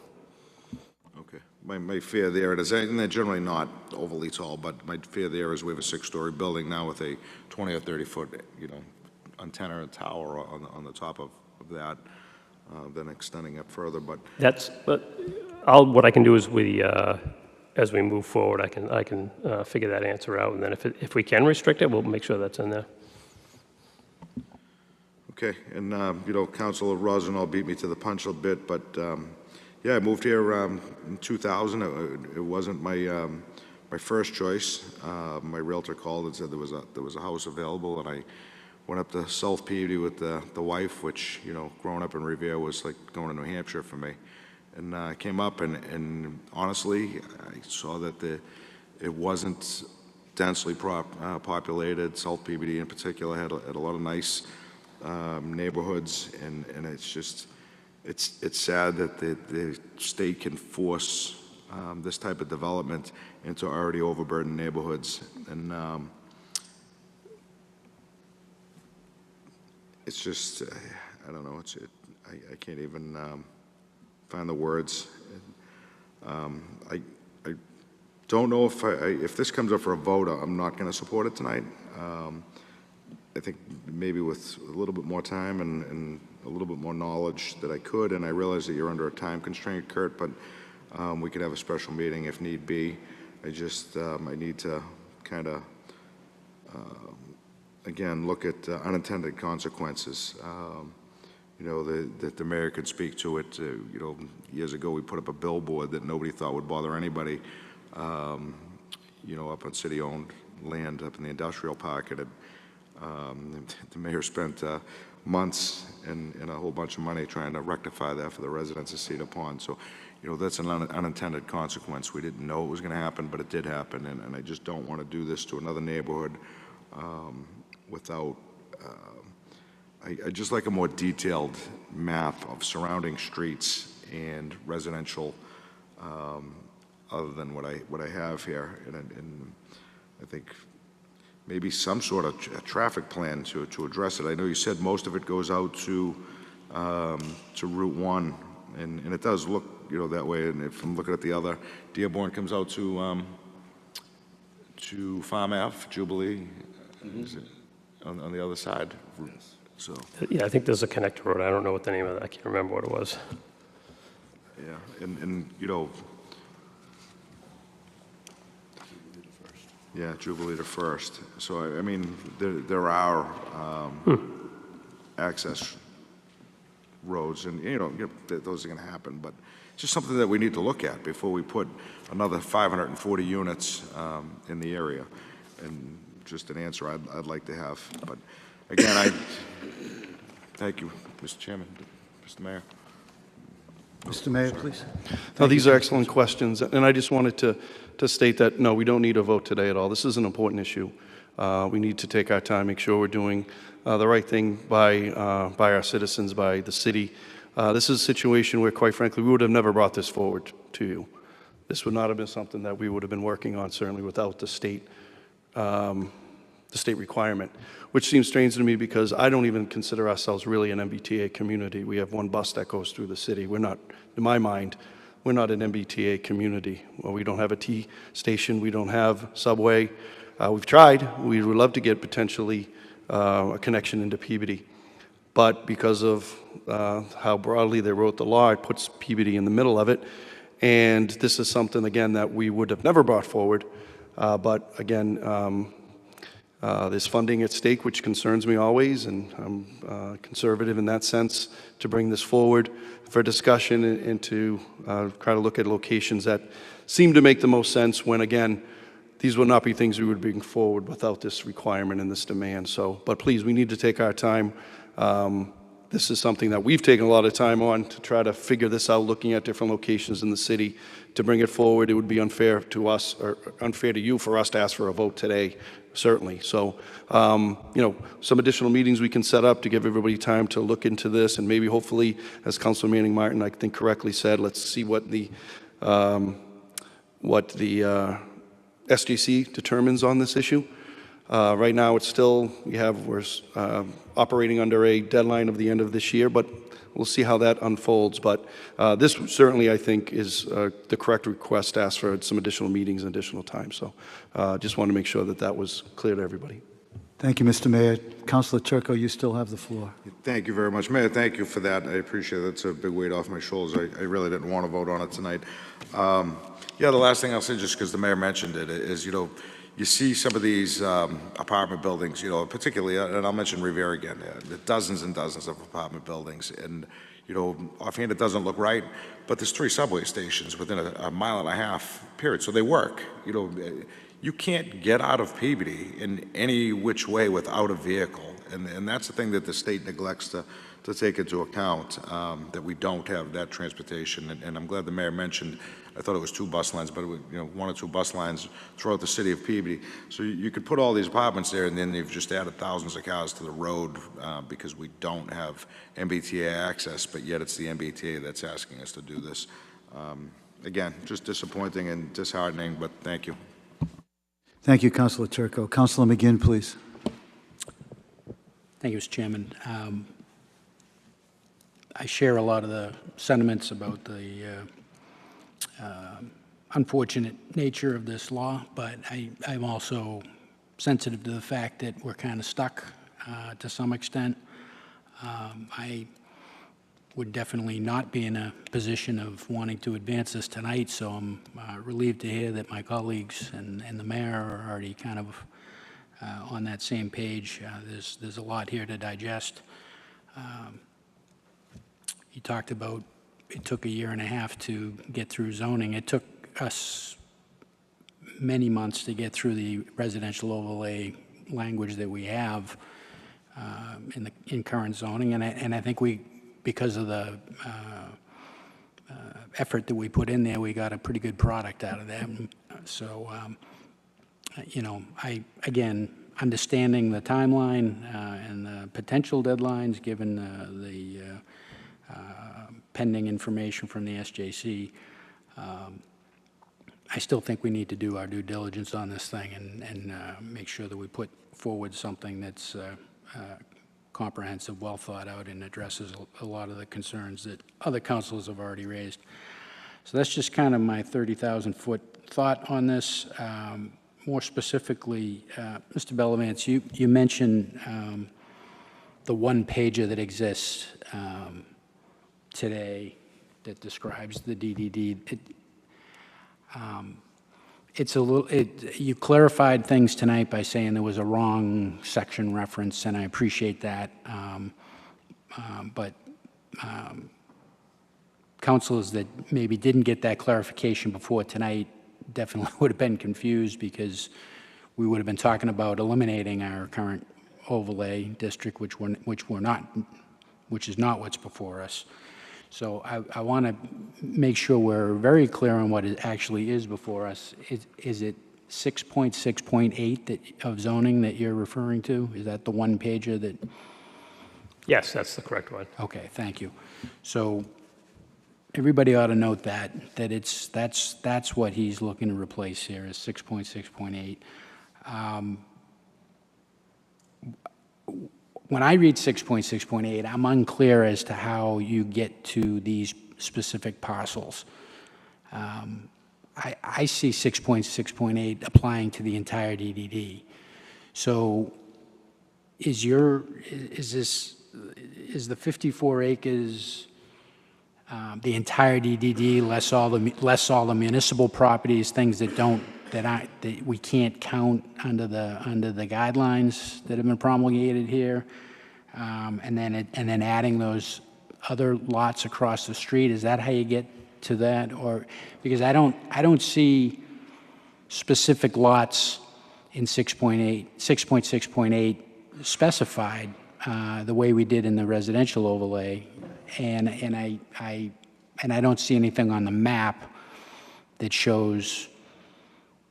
Okay. My fear there is, and they're generally not overly tall, but my fear there is we have a 6-story building now with a 20 or 30-foot, antenna tower on the top of that, then extending up further, but What I can do is as we move forward, I can figure that answer out, and then if we can restrict it, we'll make sure that's in there. okay. And, Councilor Rosenthal beat me to the punch a bit, but, yeah, I moved here in 2000. It wasn't my first choice. My realtor called and said there was a house available, and I went up to South Peabody with the wife, which, growing up in Revere was like going to New Hampshire for me. And I came up, and honestly, I saw that it wasn't densely populated. South Peabody in particular had a lot of nice neighborhoods, and it's just, it's sad that the state can force this type of development into already overburdened neighborhoods. And it's just, I don't know, I can't even find the words. I don't know if this comes up for a vote, I'm not going to support it tonight. I think maybe with a little bit more time and a little bit more knowledge that I could, and I realize that you're under a time constraint, Kurt, but we could have a special meeting if need be. I need to kind of, again, look at unintended consequences. That the mayor could speak to it. Years ago, we put up a billboard that nobody thought would bother anybody, up on city-owned land up in the industrial park. And the mayor spent months and a whole bunch of money trying to rectify that for the residents of Cedar Pond. So, that's an unintended consequence. We didn't know it was going to happen, but it did happen. And I just don't want to do this to another neighborhood without... I just like a more detailed map of surrounding streets and residential, other than what I have here. And I think maybe some sort of traffic plan to address it. I know you said most of it goes out to Route 1, and it does look that way. And if I'm looking at the other, Dearborn comes out to Farm Ave, Jubilee, is it on the other side. Yes. So. Yeah, I think there's a connector road. I don't know what the name of that. I can't remember what it was. Yeah, and yeah, Jubilee to First. So I mean, there are access roads, and those are going to happen. But it's just something that we need to look at before we put another 540 units in the area. And just an answer I'd like to have, but. Again, thank you, Mr. Chairman, Mr. Mayor. Mr. Mayor, please. No, these are excellent questions, and I just wanted to state that, no, we don't need a vote today at all. This is an important issue. We need to take our time, make sure we're doing the right thing by our citizens, by the city. This is a situation where, quite frankly, we would have never brought this forward to you. This would not have been something that we would have been working on, certainly without the state requirement, which seems strange to me because I don't even consider ourselves really an MBTA community. We have one bus that goes through the city. We're not, in my mind, we're not an MBTA community. Well, we don't have a T station. We don't have subway. We've tried. We would love to get potentially a connection into Peabody. But because of how broadly they wrote the law, it puts Peabody in the middle of it. And this is something, again, that we would have never brought forward. But again, there's funding at stake, which concerns me always, and I'm conservative in that sense, to bring this forward for discussion and to try to look at locations that seem to make the most sense when, again, these would not be things we would bring forward without this requirement and this demand. So, but please, we need to take our time. this is something that we've taken a lot of time on to try to figure this out, looking at different locations in the city. To bring it forward, it would be unfair to us, or unfair to you, for us to ask for a vote today, certainly. So, you know, some additional meetings we can set up to give everybody time to look into this, and maybe hopefully, as Councilor Manning Martin, I think correctly said, let's see what the SJC determines on this issue. Right now, it's still, we're operating under a deadline of the end of this year, but we'll see how that unfolds. But this certainly, I think, is the correct request to ask for some additional meetings and additional time. So just want to make sure that that was clear to everybody. Thank you, Mr. Mayor. Councilor Turco, you still have the floor. Thank you very much. Mayor, thank you for that. I appreciate it. It's a big weight off my shoulders. I really didn't want to vote on it tonight. Yeah, the last thing I'll say, just because the mayor mentioned it, is, you know, you see some of these apartment buildings, you know, particularly, and I'll mention Revere again, dozens and dozens of apartment buildings, and, you know, offhand it doesn't look right, but there's 3 subway stations within a mile and a half period, so they work. You know, you can't get out of Peabody in any which way without a vehicle, and that's the thing that the state neglects to take into account, that we don't have that transportation, and I'm glad the mayor mentioned, I thought it was 2 bus lines, but it was, you know, 1 or 2 bus lines throughout the city of Peabody. So you could put all these apartments there, and then you've just added thousands of cars to the road because we don't have MBTA access, but yet it's the MBTA that's asking us to do this. Again, just disappointing and disheartening, but thank you. Thank you, Councilor Turco. Councilor McGinn, please. Thank you, Mr. Chairman. I share a lot of the sentiments about the unfortunate nature of this law, but I'm also sensitive to the fact that we're kind of stuck to some extent. I would definitely not be in a position of wanting to advance this tonight, so I'm relieved to hear that my colleagues and the mayor are already kind of on that same page. There's a lot here to digest. You talked about it took 1.5 years to get through zoning. It took us many months to get through the residential overlay language that we have in current zoning, and I think because of the effort that we put in there, we got a pretty good product out of that. So, you know, again, understanding the timeline and the potential deadlines, given the pending information from the SJC, I still think we need to do our due diligence on this thing and make sure that we put forward something that's comprehensive, well thought out, and addresses a lot of the concerns that other councilors have already raised. So that's just kind of my 30,000-foot thought on this. More specifically, Mr. Bellavance, you mentioned the one-pager that exists today that describes the DDD. It's a little. You clarified things tonight by saying there was a wrong section reference, and I appreciate that. But councilors that maybe didn't get that clarification before tonight definitely would have been confused, because we would have been talking about eliminating our current overlay district, which we're not, which is not what's before us. So I want to make sure we're very clear on what it actually is before us. Is it 6.6.8 of zoning that you're referring to? Is that the one pager that? Yes, that's the correct one. Okay, thank you. So everybody ought to note that's what he's looking to replace here, is 6.6.8. When I read 6.6.8, I'm unclear as to how you get to these specific parcels. I see 6.6.8 applying to the entire DDD. So is the 54 acres the entire DDD less all the municipal properties, things that we can't count under the guidelines that have been promulgated here, and then adding those other lots across the street? Is that how you get to that? Or because I don't see specific lots in 6.6.8 specified. the way we did in the residential overlay, and I don't see anything on the map that shows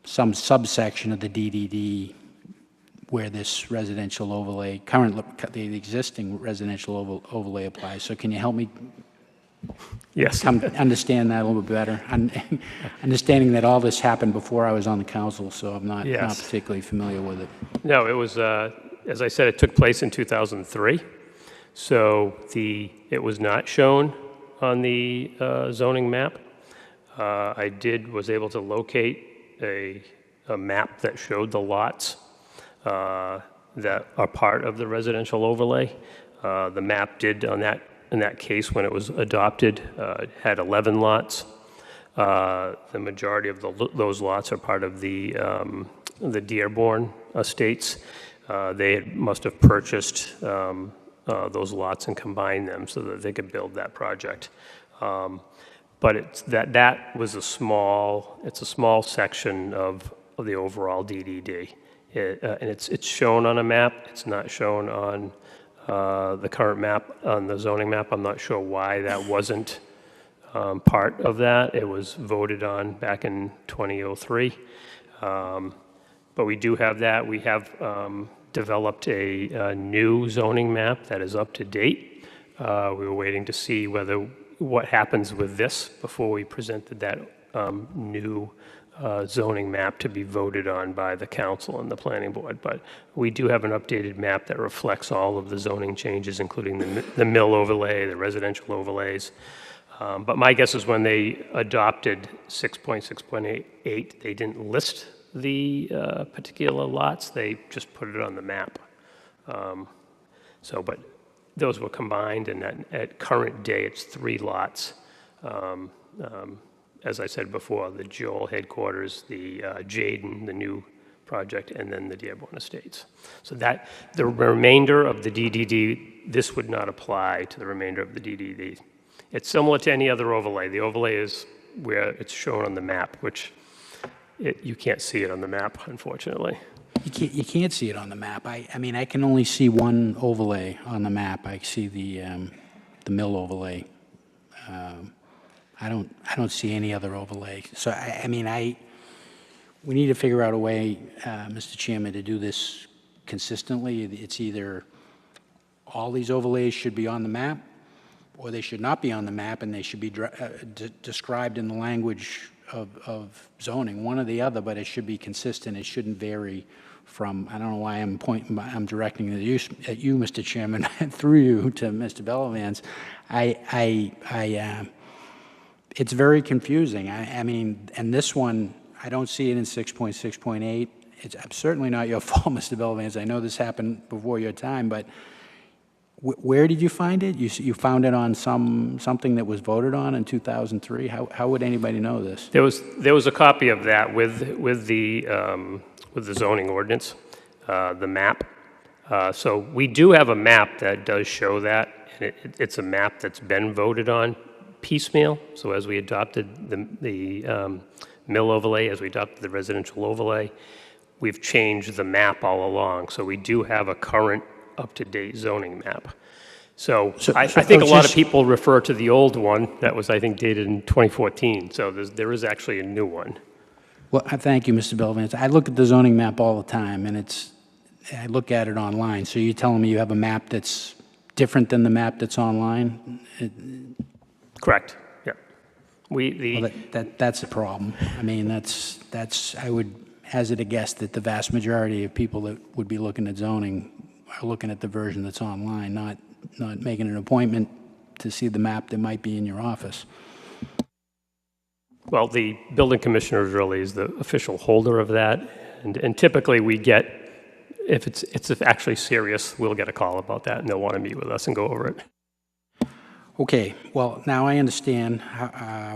some subsection of the DDD where this residential overlay, the existing residential overlay applies. So can you help me Yes. understand that a little bit better? Understanding that all this happened before I was on the council, so I'm not Yes. particularly familiar with it. No, it was, as I said, it took place in 2003. So it was not shown on the zoning map. I was able to locate a map that showed the lots that are part of the residential overlay. The map did in that case, when it was adopted, had 11 lots. The majority of those lots are part of the Dearborn estates. They must have purchased those lots and combined them so that they could build that project. But that was a small section of the overall DDD. And it's shown on a map. It's not shown on the current map, on the zoning map. I'm not sure why that wasn't part of that. It was voted on back in 2003. But we do have that. We have developed a new zoning map that is up to date. We were waiting to see what happens with this before we presented that new zoning map to be voted on by the council and the planning board. But we do have an updated map that reflects all of the zoning changes, including the mill overlay, the residential overlays. But my guess is when they adopted 6.6.8, they didn't list the particular lots. They just put it on the map. But those were combined, and at current day, it's 3 lots. As I said before, the Joel headquarters, the Jayden, the new project, and then the Dearborn Estates. So that the remainder of the DDD, this would not apply to the remainder of the DDD. It's similar to any other overlay. The overlay is where it's shown on the map, which you can't see it on the map, unfortunately. You can't see it on the map. I mean, I can only see one overlay on the map. I see the mill overlay. I don't see any other overlay. So we need to figure out a way, Mr. Chairman, to do this consistently. It's either all these overlays should be on the map, or they should not be on the map, and they should be described in the language of zoning, one or the other, but it should be consistent. It shouldn't vary from, I don't know why I'm directing it at you, Mr. Chairman, through you to Mr. Bellavance. It's very confusing. I mean, and this one, I don't see it in 6.6.8. It's certainly not your fault, Mr. Bellavance. I know this happened before your time, but where did you find it? You found it on something that was voted on in 2003? How would anybody know this? There was a copy of that with the zoning ordinance, the map. So we do have a map that does show that, and it's a map that's been voted on piecemeal. So as we adopted the mill overlay, as we adopted the residential overlay, we've changed the map all along. So we do have a current up-to-date zoning map. So I think a lot of people refer to the old one that was, I think, dated in 2014. So there is actually a new one. Well, thank you, Mr. Bellavance. I look at the zoning map all the time, and I look at it online. So you're telling me you have a map that's different than the map that's online? Correct. Yeah. Well, that's a problem. I mean, I would hazard a guess that the vast majority of people that would be looking at zoning are looking at the version that's online, not making an appointment to see the map that might be in your office. Well, the building commissioner really is the official holder of that, and typically we get, if it's actually serious, we'll get a call about that, and they'll want to meet with us and go over it. Okay, well, now I understand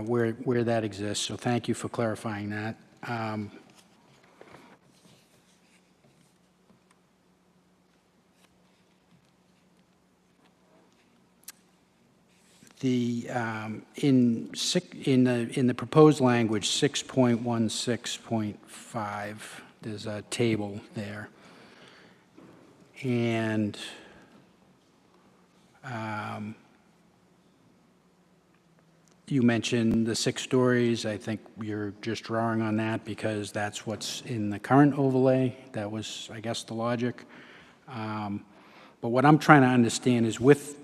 where that exists, so thank you for clarifying that. In the proposed language, 6.16.5, there's a table there. And You mentioned the 6 stories. I think you're just drawing on that because that's what's in the current overlay. That was, I guess, the logic. But what I'm trying to understand is with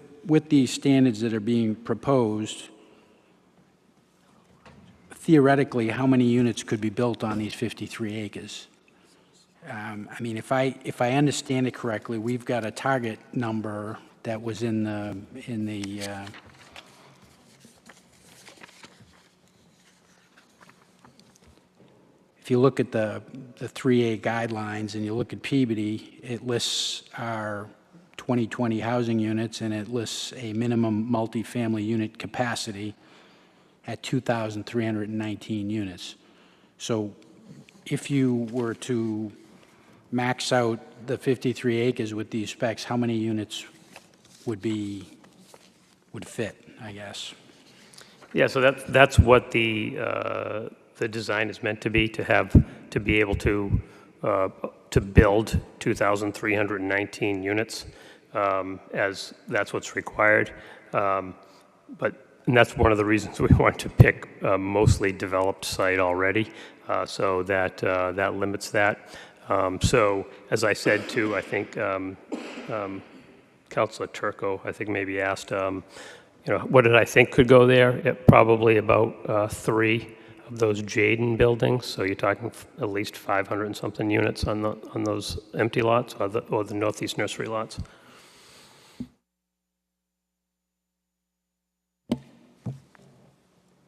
these standards that are being proposed, theoretically, how many units could be built on these 53 acres? I mean, if I understand it correctly, we've got a target number that was in the if you look at the 3A guidelines and you look at Peabody, it lists our 2020 housing units and it lists a minimum multifamily unit capacity at 2,319 units. So if you were to max out the 53 acres with these specs, how many units would fit, I guess? Yeah, so that's what the design is meant to be, to be able to build 2,319 units, as that's what's required. And that's one of the reasons we want to pick a mostly developed site already, so that limits that. So as I said too, I think Councilor Turco, I think maybe asked, what did I think could go there? Probably about 3 of those Jaden buildings. So you're talking at least 500 and something units on those empty lots or the Northeast Nursery lots.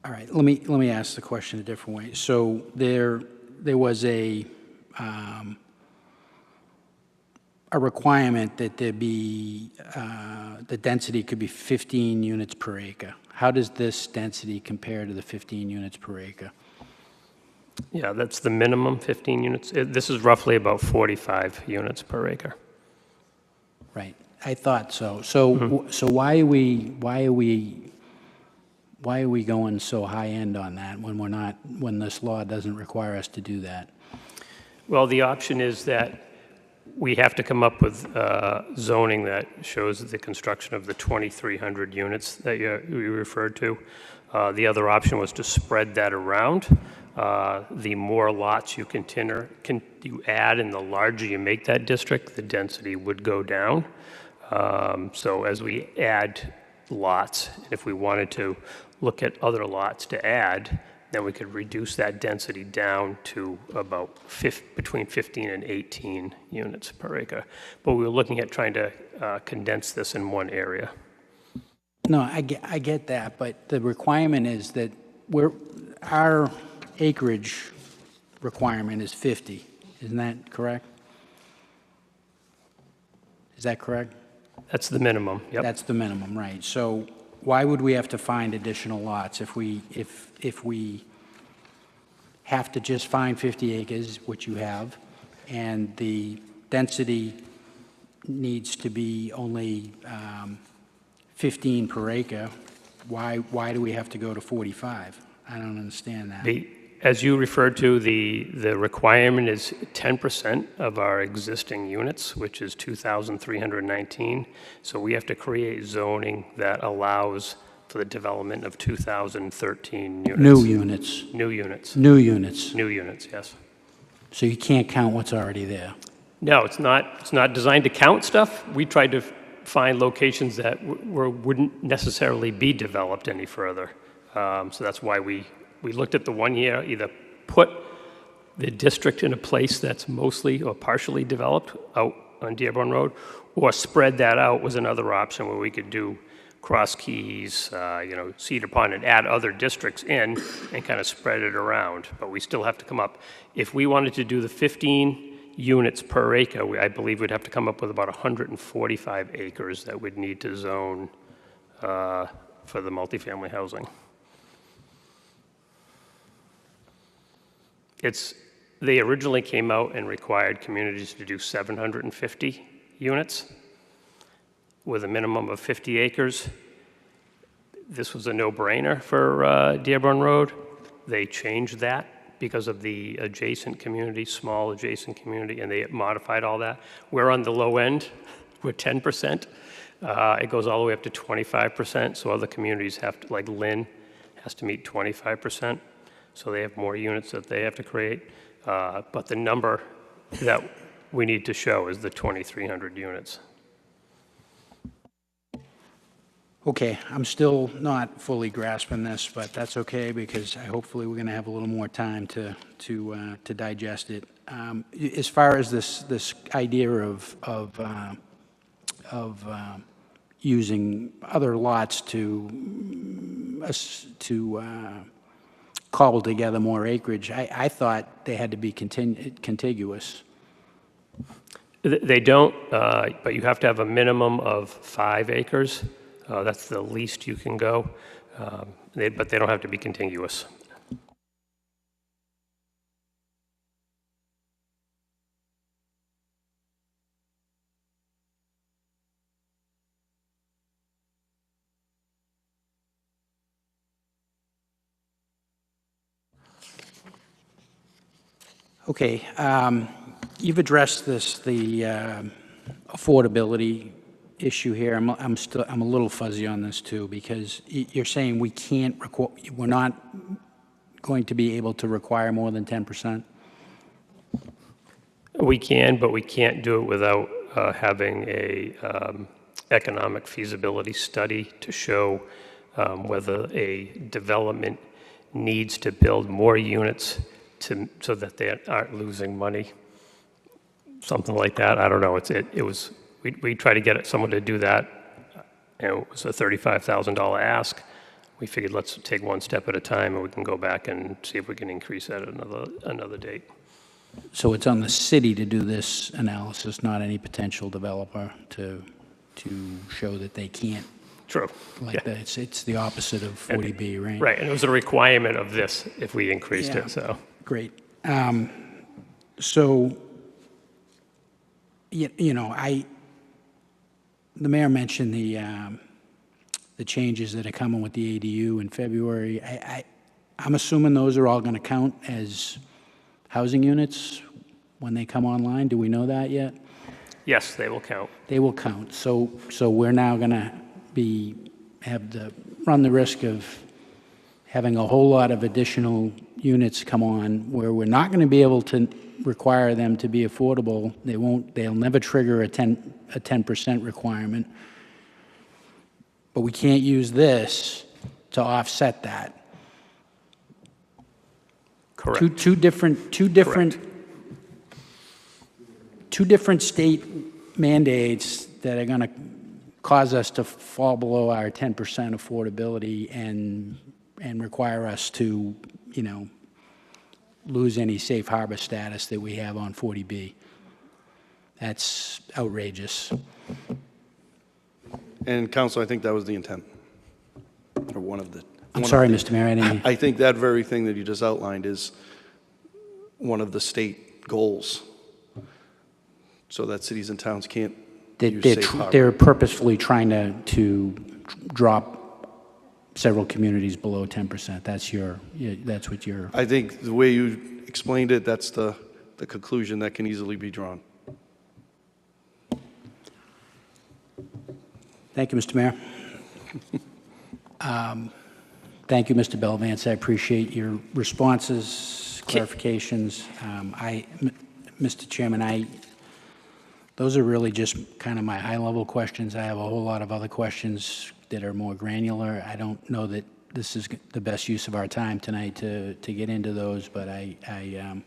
All right, let me ask the question a different way. So there was a requirement that there be the density could be 15 units per acre. How does this density compare to the 15 units per acre? Yeah, that's the minimum, 15 units. This is roughly about 45 units per acre. Right, I thought so. So why are we going so high end on that when this law doesn't require us to do that? Well, the option is that we have to come up with zoning that shows the construction of the 2,300 units that you referred to. The other option was to spread that around. The more lots you you add and the larger you make that district, the density would go down. So as we add lots, if we wanted to look at other lots to add, then we could reduce that density down to about between 15 and 18 units per acre. But we were looking at trying to condense this in one area. No, I get that, but the requirement is that our acreage requirement is 50. Isn't that correct? Is that correct? That's the minimum, yep. That's the minimum, right. So why would we have to find additional lots if we have to just find 50 acres, which you have, and the density needs to be only 15 per acre? Why do we have to go to 45? I don't understand that. As you referred to, the requirement is 10% of our existing units, which is 2,319. So we have to create zoning that allows for the development of 2,013 units. New units. New units. New units. New units, yes. So you can't count what's already there. No, it's not designed to count stuff. We tried to find locations that wouldn't necessarily be developed any further. So that's why we looked at the 1 year, either put the district in a place that's mostly or partially developed out on Dearborn Road, or spread that out was another option where we could do Cross Keys, Cedar Pond, and add other districts in and kind of spread it around. But we still have to come up. If we wanted to do the 15 units per acre, I believe we'd have to come up with about 145 acres that we'd need to zone for the multifamily housing. They originally came out and required communities to do 750 units with a minimum of 50 acres. This was a no-brainer for Dearborn Road. They changed that because of the adjacent community, small adjacent community, and they modified all that. We're on the low end. We're 10%. It goes all the way up to 25%, so other communities have to, like Lynn, has to meet 25%, so they have more units that they have to create. But the number that we need to show is the 2,300 units. Okay, I'm still not fully grasping this, but that's okay, because hopefully we're going to have a little more time to digest it. As far as this idea of using other lots to cobble together more acreage, I thought they had to be contiguous. They don't, but you have to have a minimum of 5 acres. That's the least you can go, but they don't have to be contiguous. Okay, you've addressed the affordability issue here. I'm a little fuzzy on this too, because you're saying we're not going to be able to require more than 10%? We can, but we can't do it without having a economic feasibility study to show whether a development needs to build more units so that they aren't losing money. Something like that. I don't know. We tried to get someone to do that, and it was a $35,000 ask. We figured let's take one step at a time, and we can go back and see if we can increase that at another date. So it's on the city to do this analysis, not any potential developer to show that they can't. True. Like Yeah. that. It's the opposite of 40B, right? Right, and it was a requirement of this if we increased Yeah. it, so. Great. So, the mayor mentioned the changes that are coming with the ADU in February. I'm assuming those are all going to count as housing units when they come online. Do we know that yet? Yes, they will count. They will count. So we're now going to run the risk of having a whole lot of additional units come on where we're not going to be able to require them to be affordable. They'll never trigger a 10% requirement. But we can't use this to offset that. Correct. Two different state mandates that are going to cause us to fall below our 10% affordability and require us to, lose any safe harbor status that we have on 40B. That's outrageous. And counsel, I think that was the intent, or one of the. I'm sorry, Mr. Mayor, I didn't. I think that very thing that you just outlined is one of the state goals, so that cities and towns can't use safe harbor. They're purposefully trying to drop several communities below 10%. That's what you're. I think the way you explained it, that's the conclusion that can easily be drawn. Thank you, Mr. Mayor. Thank you, Mr. Belvance. I appreciate your responses, clarifications. Mr. Chairman, those are really just kind of my high-level questions. I have a whole lot of other questions that are more granular. I don't know that this is the best use of our time tonight to get into those, but in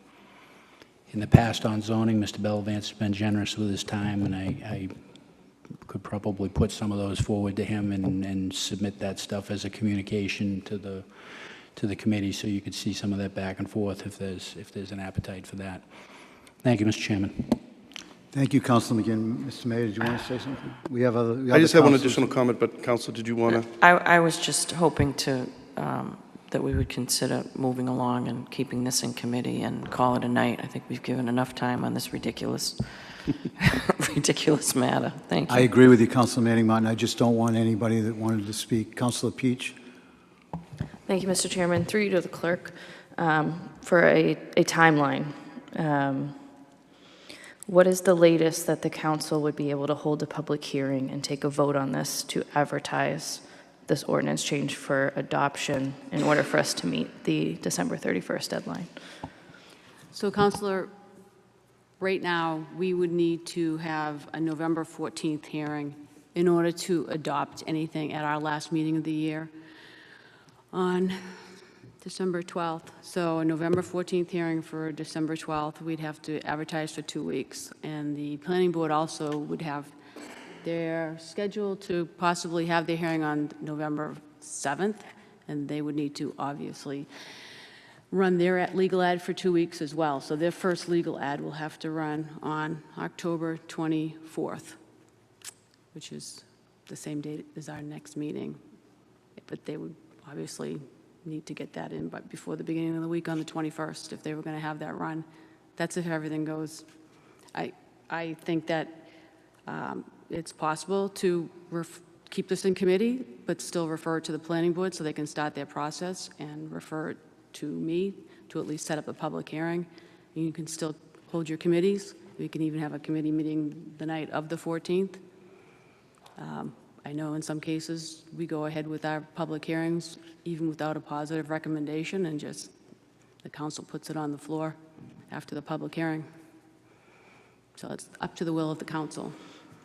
the past on zoning, Mr. Belvance has been generous with his time, and I could probably put some of those forward to him and submit that stuff as a communication to the committee, so you could see some of that back and forth if there's an appetite for that. Thank you, Mr. Chairman. Thank you, Councilman McGinn. Mr. Mayor, did you want to say something? We have other. I just have one additional comment, but Counsel, did you want to? I was just hoping that we would consider moving along and keeping this in committee and call it a night. I think we've given enough time on this ridiculous matter. Thank you. I agree with you, Councilman Manning Martin. I just don't want anybody that wanted to speak. Councilor Peach? Thank you, Mr. Chairman. Through you to the clerk for a timeline. what is the latest that the council would be able to hold a public hearing and take a vote on this to advertise this ordinance change for adoption in order for us to meet the December 31st deadline? So, Counselor, right now, we would need to have a November 14th hearing in order to adopt anything at our last meeting of the year on December 12th. So a November 14th hearing for December 12th, we'd have to advertise for 2 weeks. And the planning board also would have their schedule to possibly have their hearing on November 7th, and they would need to obviously run their legal ad for 2 weeks as well. So their first legal ad will have to run on October 24th, which is the same date as our next meeting. But they would obviously need to get that in but before the beginning of the week on the 21st if they were going to have that run. That's if everything goes. I think that it's possible to keep this in committee, but still refer it to the planning board so they can start their process and refer it to me to at least set up a public hearing. And you can still hold your committees. We can even have a committee meeting the night of the 14th. I know in some cases we go ahead with our public hearings even without a positive recommendation and just the council puts it on the floor after the public hearing. So it's up to the will of the council.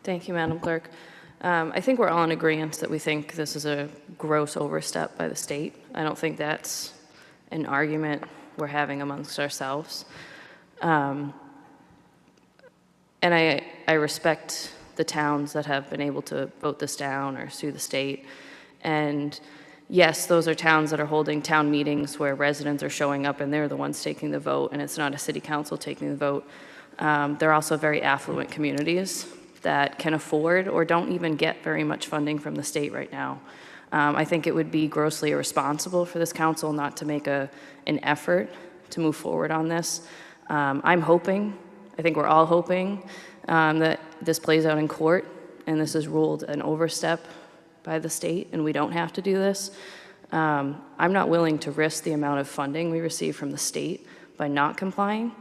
Thank you, Madam Clerk. I think we're all in agreement that we think this is a gross overstep by the state. I don't think that's an argument we're having amongst ourselves. And I respect the towns that have been able to vote this down or sue the state. And yes, those are towns that are holding town meetings where residents are showing up and they're the ones taking the vote, and it's not a city council taking the vote. They're also very affluent communities that can afford or don't even get very much funding from the state right now. I think it would be grossly irresponsible for this council not to make an effort to move forward on this. I'm hoping, I think we're all hoping, that this plays out in court and this is ruled an overstep by the state and we don't have to do this. I'm not willing to risk the amount of funding we receive from the state by not complying.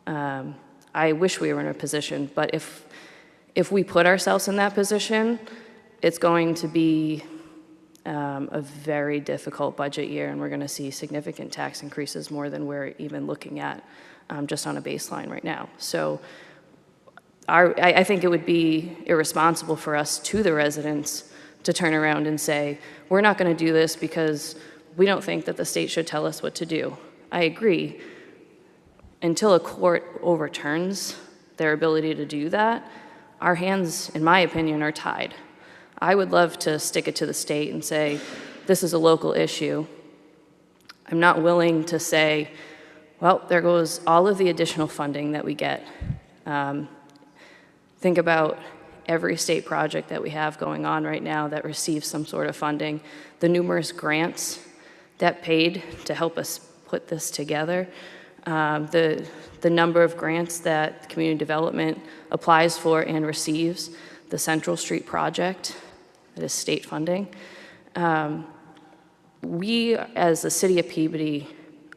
I wish we were in a position, but if we put ourselves in that position, it's going to be a very difficult budget year, and we're going to see significant tax increases more than we're even looking at just on a baseline right now. So I think it would be irresponsible for us to the residents to turn around and say, we're not going to do this because we don't think that the state should tell us what to do. I agree. Until a court overturns their ability to do that, our hands, in my opinion, are tied. I would love to stick it to the state and say, this is a local issue. I'm not willing to say, well, there goes all of the additional funding that we get. Think about every state project that we have going on right now that receives some sort of funding, the numerous grants that paid to help us put this together, the number of grants that community development applies for and receives, the Central Street project, that is state funding. We, as the city of Peabody,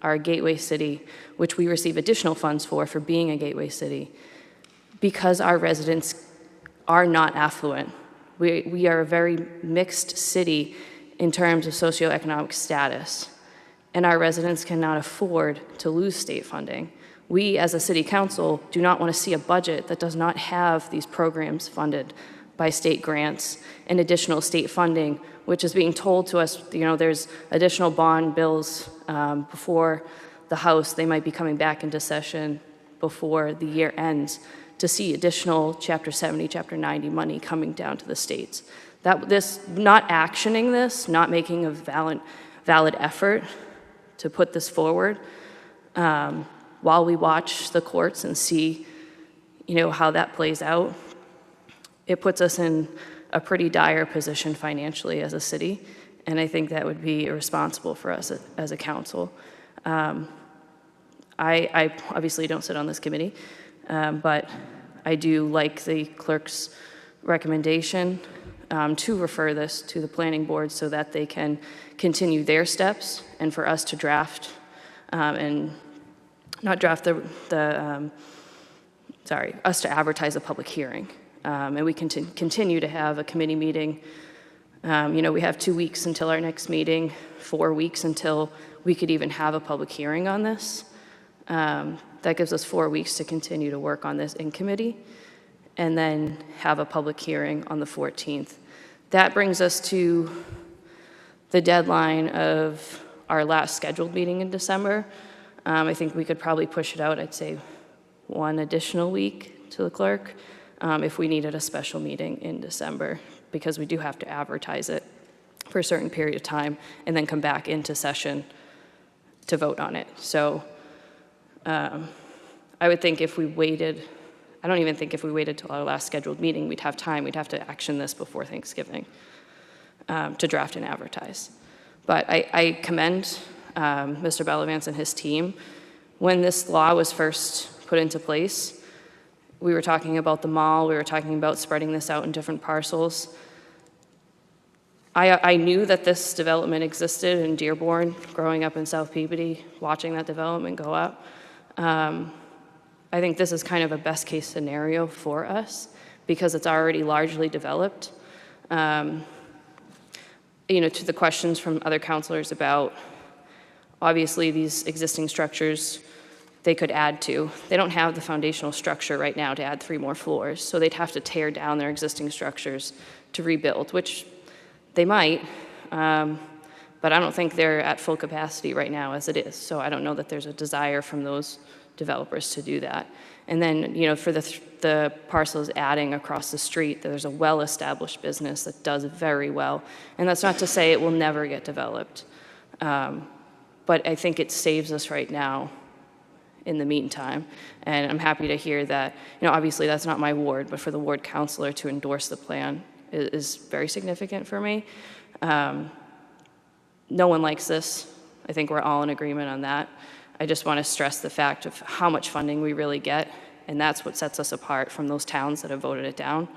are a gateway city, which we receive additional funds for being a gateway city, because our residents are not affluent. We are a very mixed city in terms of socioeconomic status, and our residents cannot afford to lose state funding. We, as a city council, do not want to see a budget that does not have these programs funded by state grants and additional state funding, which is being told to us, there's additional bond bills before the House. They might be coming back into session before the year ends to see additional Chapter 70, Chapter 90 money coming down to the states. Not actioning this, not making a valid effort to put this forward while we watch the courts and see, how that plays out, it puts us in a pretty dire position financially as a city, and I think that would be irresponsible for us as a council. I obviously don't sit on this committee, but I do like the clerk's recommendation to refer this to the planning board so that they can continue their steps and for us to draft and not draft the us to advertise a public hearing. And we can continue to have a committee meeting. We have 2 weeks until our next meeting, 4 weeks until we could even have a public hearing on this. That gives us 4 weeks to continue to work on this in committee and then have a public hearing on the 14th. That brings us to the deadline of our last scheduled meeting in December. I think we could probably push it out, I'd say 1 additional week to the clerk if we needed a special meeting in December, because we do have to advertise it for a certain period of time and then come back into session to vote on it. So I would think if we waited, I don't even think if we waited till our last scheduled meeting, we'd have time. We'd have to action this before Thanksgiving to draft and advertise. But I commend Mr. Bellavance and his team. When this law was first put into place, we were talking about the mall, we were talking about spreading this out in different parcels. I knew that this development existed in Dearborn, growing up in South Peabody, watching that development go up. I think this is kind of a best case scenario for us because it's already largely developed. To the questions from other counselors about, obviously these existing structures they could add to. They don't have the foundational structure right now to add 3 more floors, so they'd have to tear down their existing structures to rebuild, which they might, but I don't think they're at full capacity right now as it is, so I don't know that there's a desire from those developers to do that. And then, for the parcels adding across the street, there's a well-established business that does very well, and that's not to say it will never get developed, but I think it saves us right now in the meantime. And I'm happy to hear that, obviously that's not my ward, but for the ward councilor to endorse the plan is very significant for me. No one likes this. I think we're all in agreement on that. I just want to stress the fact of how much funding we really get, and that's what sets us apart from those towns that have voted it down.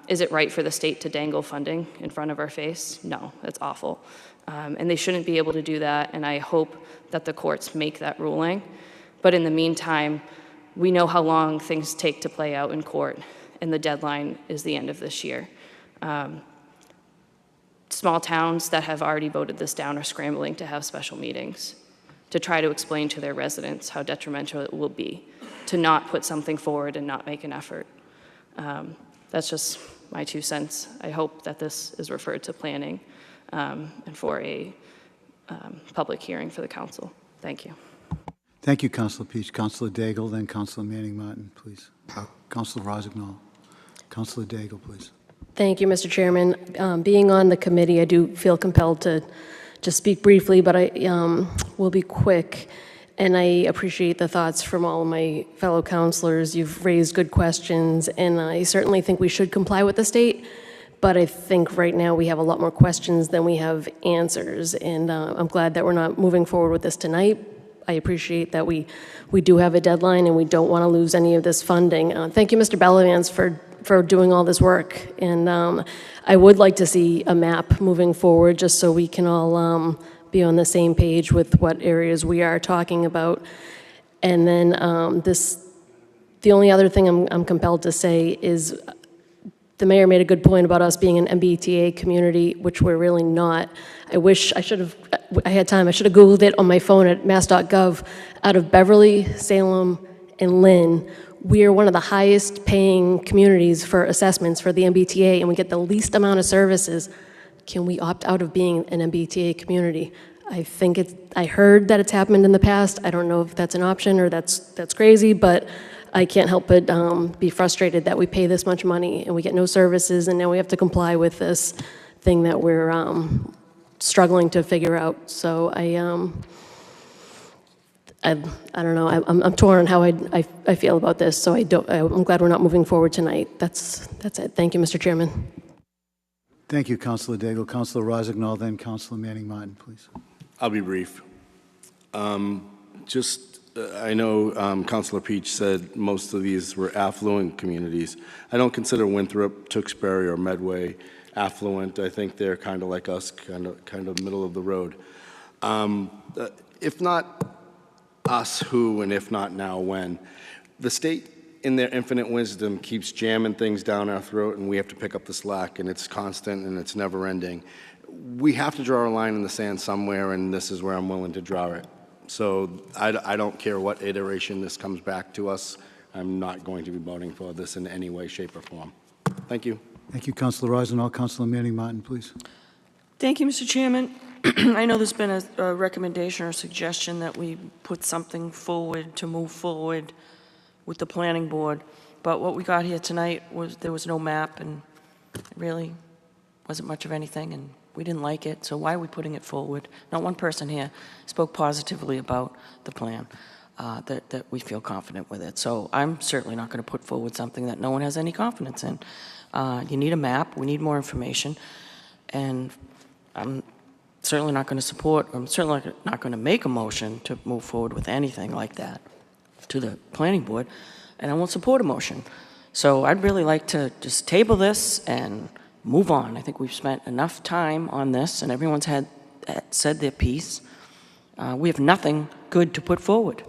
Is it right for the state to dangle funding in front of our face? No, that's awful. And they shouldn't be able to do that, and I hope that the courts make that ruling. But in the meantime, we know how long things take to play out in court, and the deadline is the end of this year. Small towns that have already voted this down are scrambling to have special meetings to try to explain to their residents how detrimental it will be to not put something forward and not make an effort. That's just my 2 cents. I hope that this is referred to planning and for a public hearing for the council. Thank you. Thank you, Councilor Peach. Councilor Daigle, then Councilor Manning Martin, please. Councilor Rossignol. Councilor Daigle, please. Thank you, Mr. Chairman. Being on the committee, I do feel compelled to just speak briefly, but I will be quick. And I appreciate the thoughts from all of my fellow councilors. You've raised good questions, and I certainly think we should comply with the state. But I think right now we have a lot more questions than we have answers. And I'm glad that we're not moving forward with this tonight. I appreciate that we do have a deadline and we don't want to lose any of this funding. Thank you, Mr. Bellavance, for doing all this work. And I would like to see a map moving forward just so we can all be on the same page with what areas we are talking about. And then the only other thing I'm compelled to say is the mayor made a good point about us being an MBTA community, which we're really not. I wish I had time, I should have Googled it on my phone at mass.gov. Out of Beverly, Salem, and Lynn, we are one of the highest paying communities for assessments for the MBTA, and we get the least amount of services. Can we opt out of being an MBTA community? I heard that it's happened in the past. I don't know if that's an option or that's crazy, but I can't help but be frustrated that we pay this much money and we get no services, and now we have to comply with this thing that we're struggling to figure out. So I don't know. I'm torn on how I feel about this. So I'm glad we're not moving forward tonight. That's it. Thank you, Mr. Chairman. Thank you, Councilor Daigle. Councilor Rossignol, then Councilor Manning Martin, please. I'll be brief. I know Councilor Peach said most of these were affluent communities. I don't consider Winthrop, Tewksbury, or Medway affluent. I think they're kind of like us, kind of middle of the road. If not us, who, and if not now, when? The state in their infinite wisdom, keeps jamming things down our throat, and we have to pick up the slack, and it's constant and it's never ending. We have to draw a line in the sand somewhere, and this is where I'm willing to draw it. So I don't care what iteration this comes back to us. I'm not going to be voting for this in any way, shape, or form. Thank you. Thank you, Councilor Rosendahl. Councilor Manning Martin, please. Thank you, Mr. Chairman. I know there's been a recommendation or suggestion that we put something forward to move forward with the planning board, but what we got here tonight was, there was no map, and it really wasn't much of anything, and we didn't like it, so why are we putting it forward? Not one person here spoke positively about the plan, that we feel confident with it. So I'm certainly not going to put forward something that no one has any confidence in. You need a map, we need more information, and I'm certainly not going to support, I'm certainly not going to make a motion to move forward with anything like that to the planning board, and I won't support a motion. So I'd really like to just table this and move on. I think we've spent enough time on this, and everyone's said their piece. We have nothing good to put forward.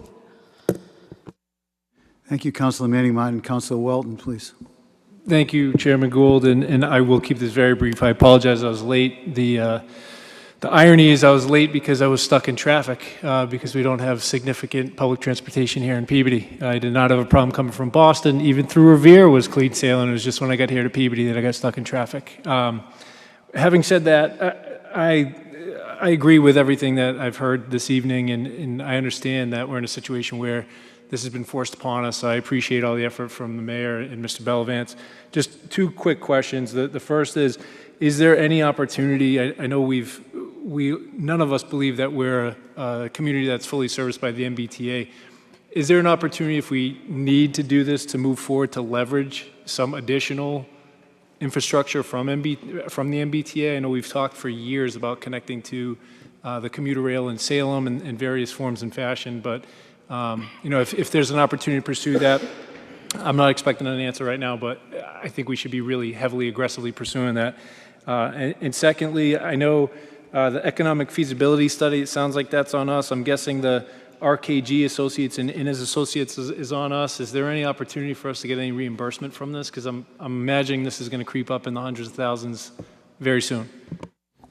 Thank you, Councilor Manning Martin. Councilor Welton, please. Thank you, Chairman Gould, and I will keep this very brief. I apologize I was late. The irony is I was late because I was stuck in traffic because we don't have significant public transportation here in Peabody. I did not have a problem coming from Boston. Even through Revere was clean sailing. It was just when I got here to Peabody that I got stuck in traffic. Having said that, I agree with everything that I've heard this evening, and I understand that we're in a situation where this has been forced upon us. I appreciate all the effort from the mayor and Mr. Bellavance. Just two quick questions. The first is there any opportunity, I know none of us believe that we're a community that's fully serviced by the MBTA. Is there an opportunity, if we need to do this, to move forward to leverage some additional infrastructure from the MBTA? I know we've talked for years about connecting to the commuter rail in Salem in various forms and fashion, but if there's an opportunity to pursue that, I'm not expecting an answer right now, but I think we should be really heavily, aggressively pursuing that. And secondly, I know the economic feasibility study, it sounds like that's on us. I'm guessing the RKG Associates and his Associates is on us. Is there any opportunity for us to get any reimbursement from this? Because I'm imagining this is going to creep up in the hundreds of thousands very soon.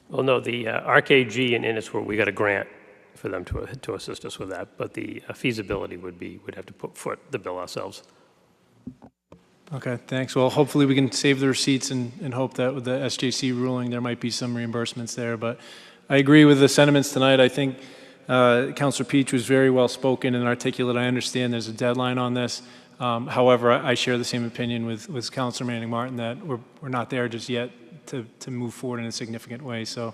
Well, no, the RKG and Innis, we got a grant for them to assist us with that, but the feasibility we'd have to foot the bill ourselves. Okay, thanks. Well, hopefully we can save the receipts and hope that with the SJC ruling there might be some reimbursements there. But I agree with the sentiments tonight. I think Councilor Peach was very well spoken and articulate. I understand there's a deadline on this. However, I share the same opinion with Councilor Manning Martin that we're not there just yet to move forward in a significant way. So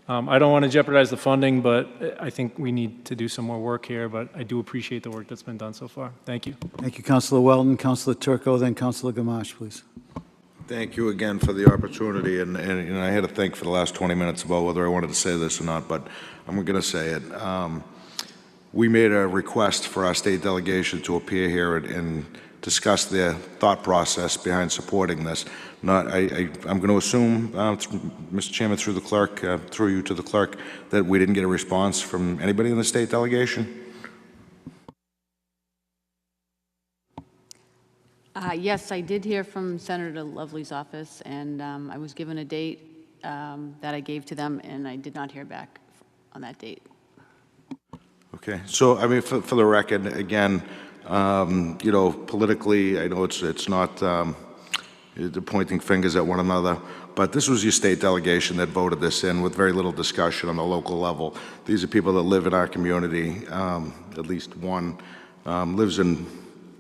I don't want to jeopardize the funding, but I think we need to do some more work here. But I do appreciate the work that's been done so far. Thank you. Thank you, Councilor Welton. Councilor Turco, then Councilor Gamache, please. Thank you again for the opportunity, and I had to think for the last 20 minutes about whether I wanted to say this or not, but I'm going to say it. We made a request for our state delegation to appear here and discuss their thought process behind supporting this. I'm going to assume, Mr. Chairman, through the clerk, through you to the clerk, that we didn't get a response from anybody in the state delegation? Yes, I did hear from Senator Lovely's office, and I was given a date that I gave to them, and I did not hear back on that date. Okay, so I mean, for the record, again, politically, I know it's not pointing fingers at one another, but this was your state delegation that voted this in with very little discussion on the local level. These are people that live in our community. At least one lives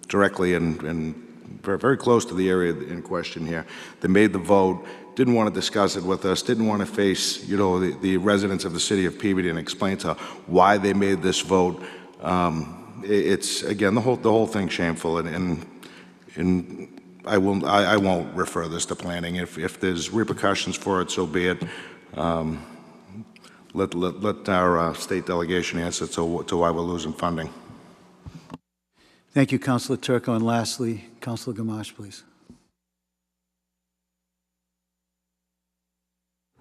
directly and very close to the area in question here. They made the vote, didn't want to discuss it with us, didn't want to face, the residents of the city of Peabody and explain to why they made this vote. It's, again, the whole thing's shameful, and I won't refer this to planning. If there's repercussions for it, so be it. Let our state delegation answer to why we're losing funding. Thank you, Councilor Turco. And lastly, Councilor Gamache, please.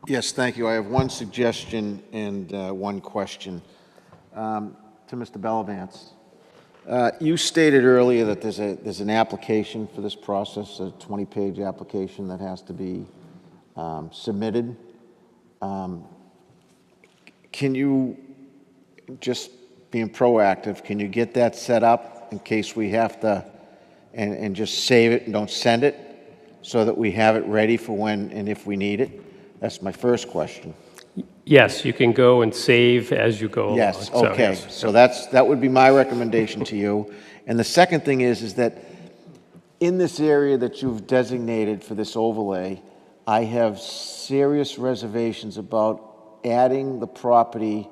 Yes, thank you. I have one suggestion and one question. To Mr. Bellavance. You stated earlier that there's an application for this process, a 20-page application that has to be submitted. Can you, just being proactive, can you get that set up in case we have to, and just save it and don't send it, so that we have it ready for when and if we need it? That's my first question. Yes, you can go and save as you go along. Yes, So, okay. yes. So that would be my recommendation to you. And the second thing is that in this area that you've designated for this overlay, I have serious reservations about adding the property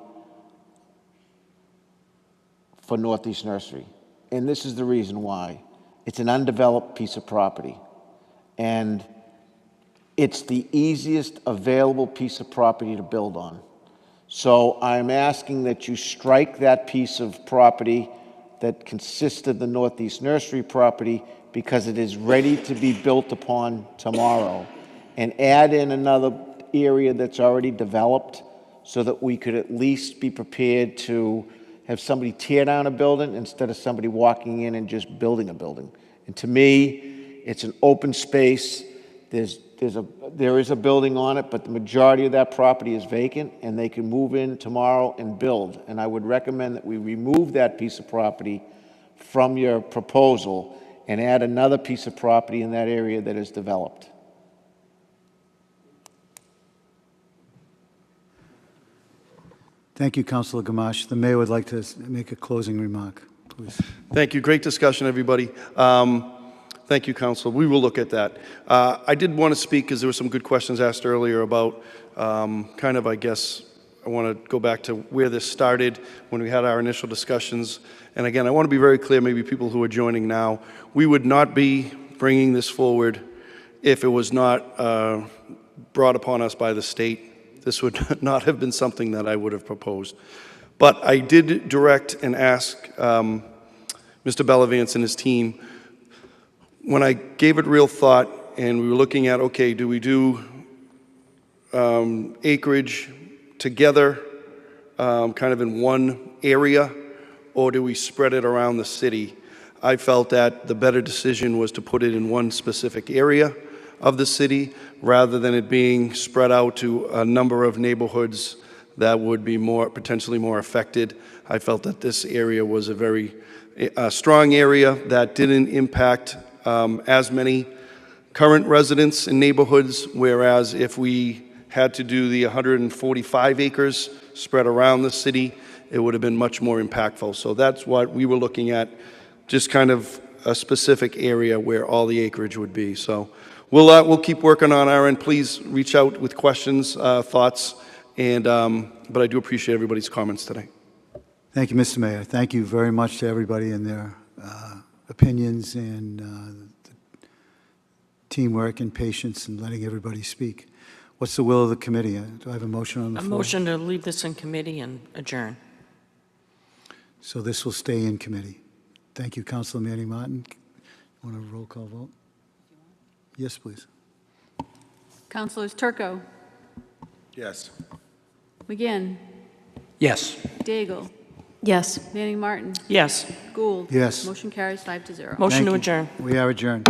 for Northeast Nursery. And this is the reason why. It's an undeveloped piece of property. And it's the easiest available piece of property to build on. So I'm asking that you strike that piece of property that consists of the Northeast Nursery property because it is ready to be built upon tomorrow, and add in another area that's already developed so that we could at least be prepared to have somebody tear down a building instead of somebody walking in and just building a building. And to me, it's an open space. There is a building on it, but the majority of that property is vacant, and they can move in tomorrow and build. And I would recommend that we remove that piece of property from your proposal and add another piece of property in that area that is developed. Thank you, Councilor Gamache. The mayor would like to make a closing remark, please. Thank you. Great discussion, everybody. Thank you, Council. We will look at that. I did want to speak because there were some good questions asked earlier about kind of, I guess, I want to go back to where this started when we had our initial discussions. And again, I want to be very clear, maybe people who are joining now, we would not be bringing this forward if it was not brought upon us by the state. This would not have been something that I would have proposed. But I did direct and ask Mr. Bellavance and his team, when I gave it real thought and we were looking at, okay, do we do acreage together kind of in one area, or do we spread it around the city? I felt that the better decision was to put it in one specific area of the city rather than it being spread out to a number of neighborhoods that would be potentially more affected. I felt that this area was a very strong area that didn't impact as many current residents in neighborhoods, whereas if we had to do the 145 acres spread around the city, it would have been much more impactful. So that's what we were looking at, just kind of a specific area where all the acreage would be. So we'll keep working on our end. Please reach out with questions, thoughts, and but I do appreciate everybody's comments today. Thank you, Mr. Mayor. Thank you very much to everybody and their opinions and teamwork and patience in letting everybody speak. What's the will of the committee? Do I have a motion on the floor? A motion to leave this in committee and adjourn. So this will stay in committee. Thank you, Councilor Manning Martin. Want a roll call vote? Yes, please. Councilors Turco, Yes. McGinn, Yes. Daigle, Yes. Manning Martin, Yes. Gould. Yes. Motion carries 5-0. Motion Thank to you. adjourn. We are adjourned.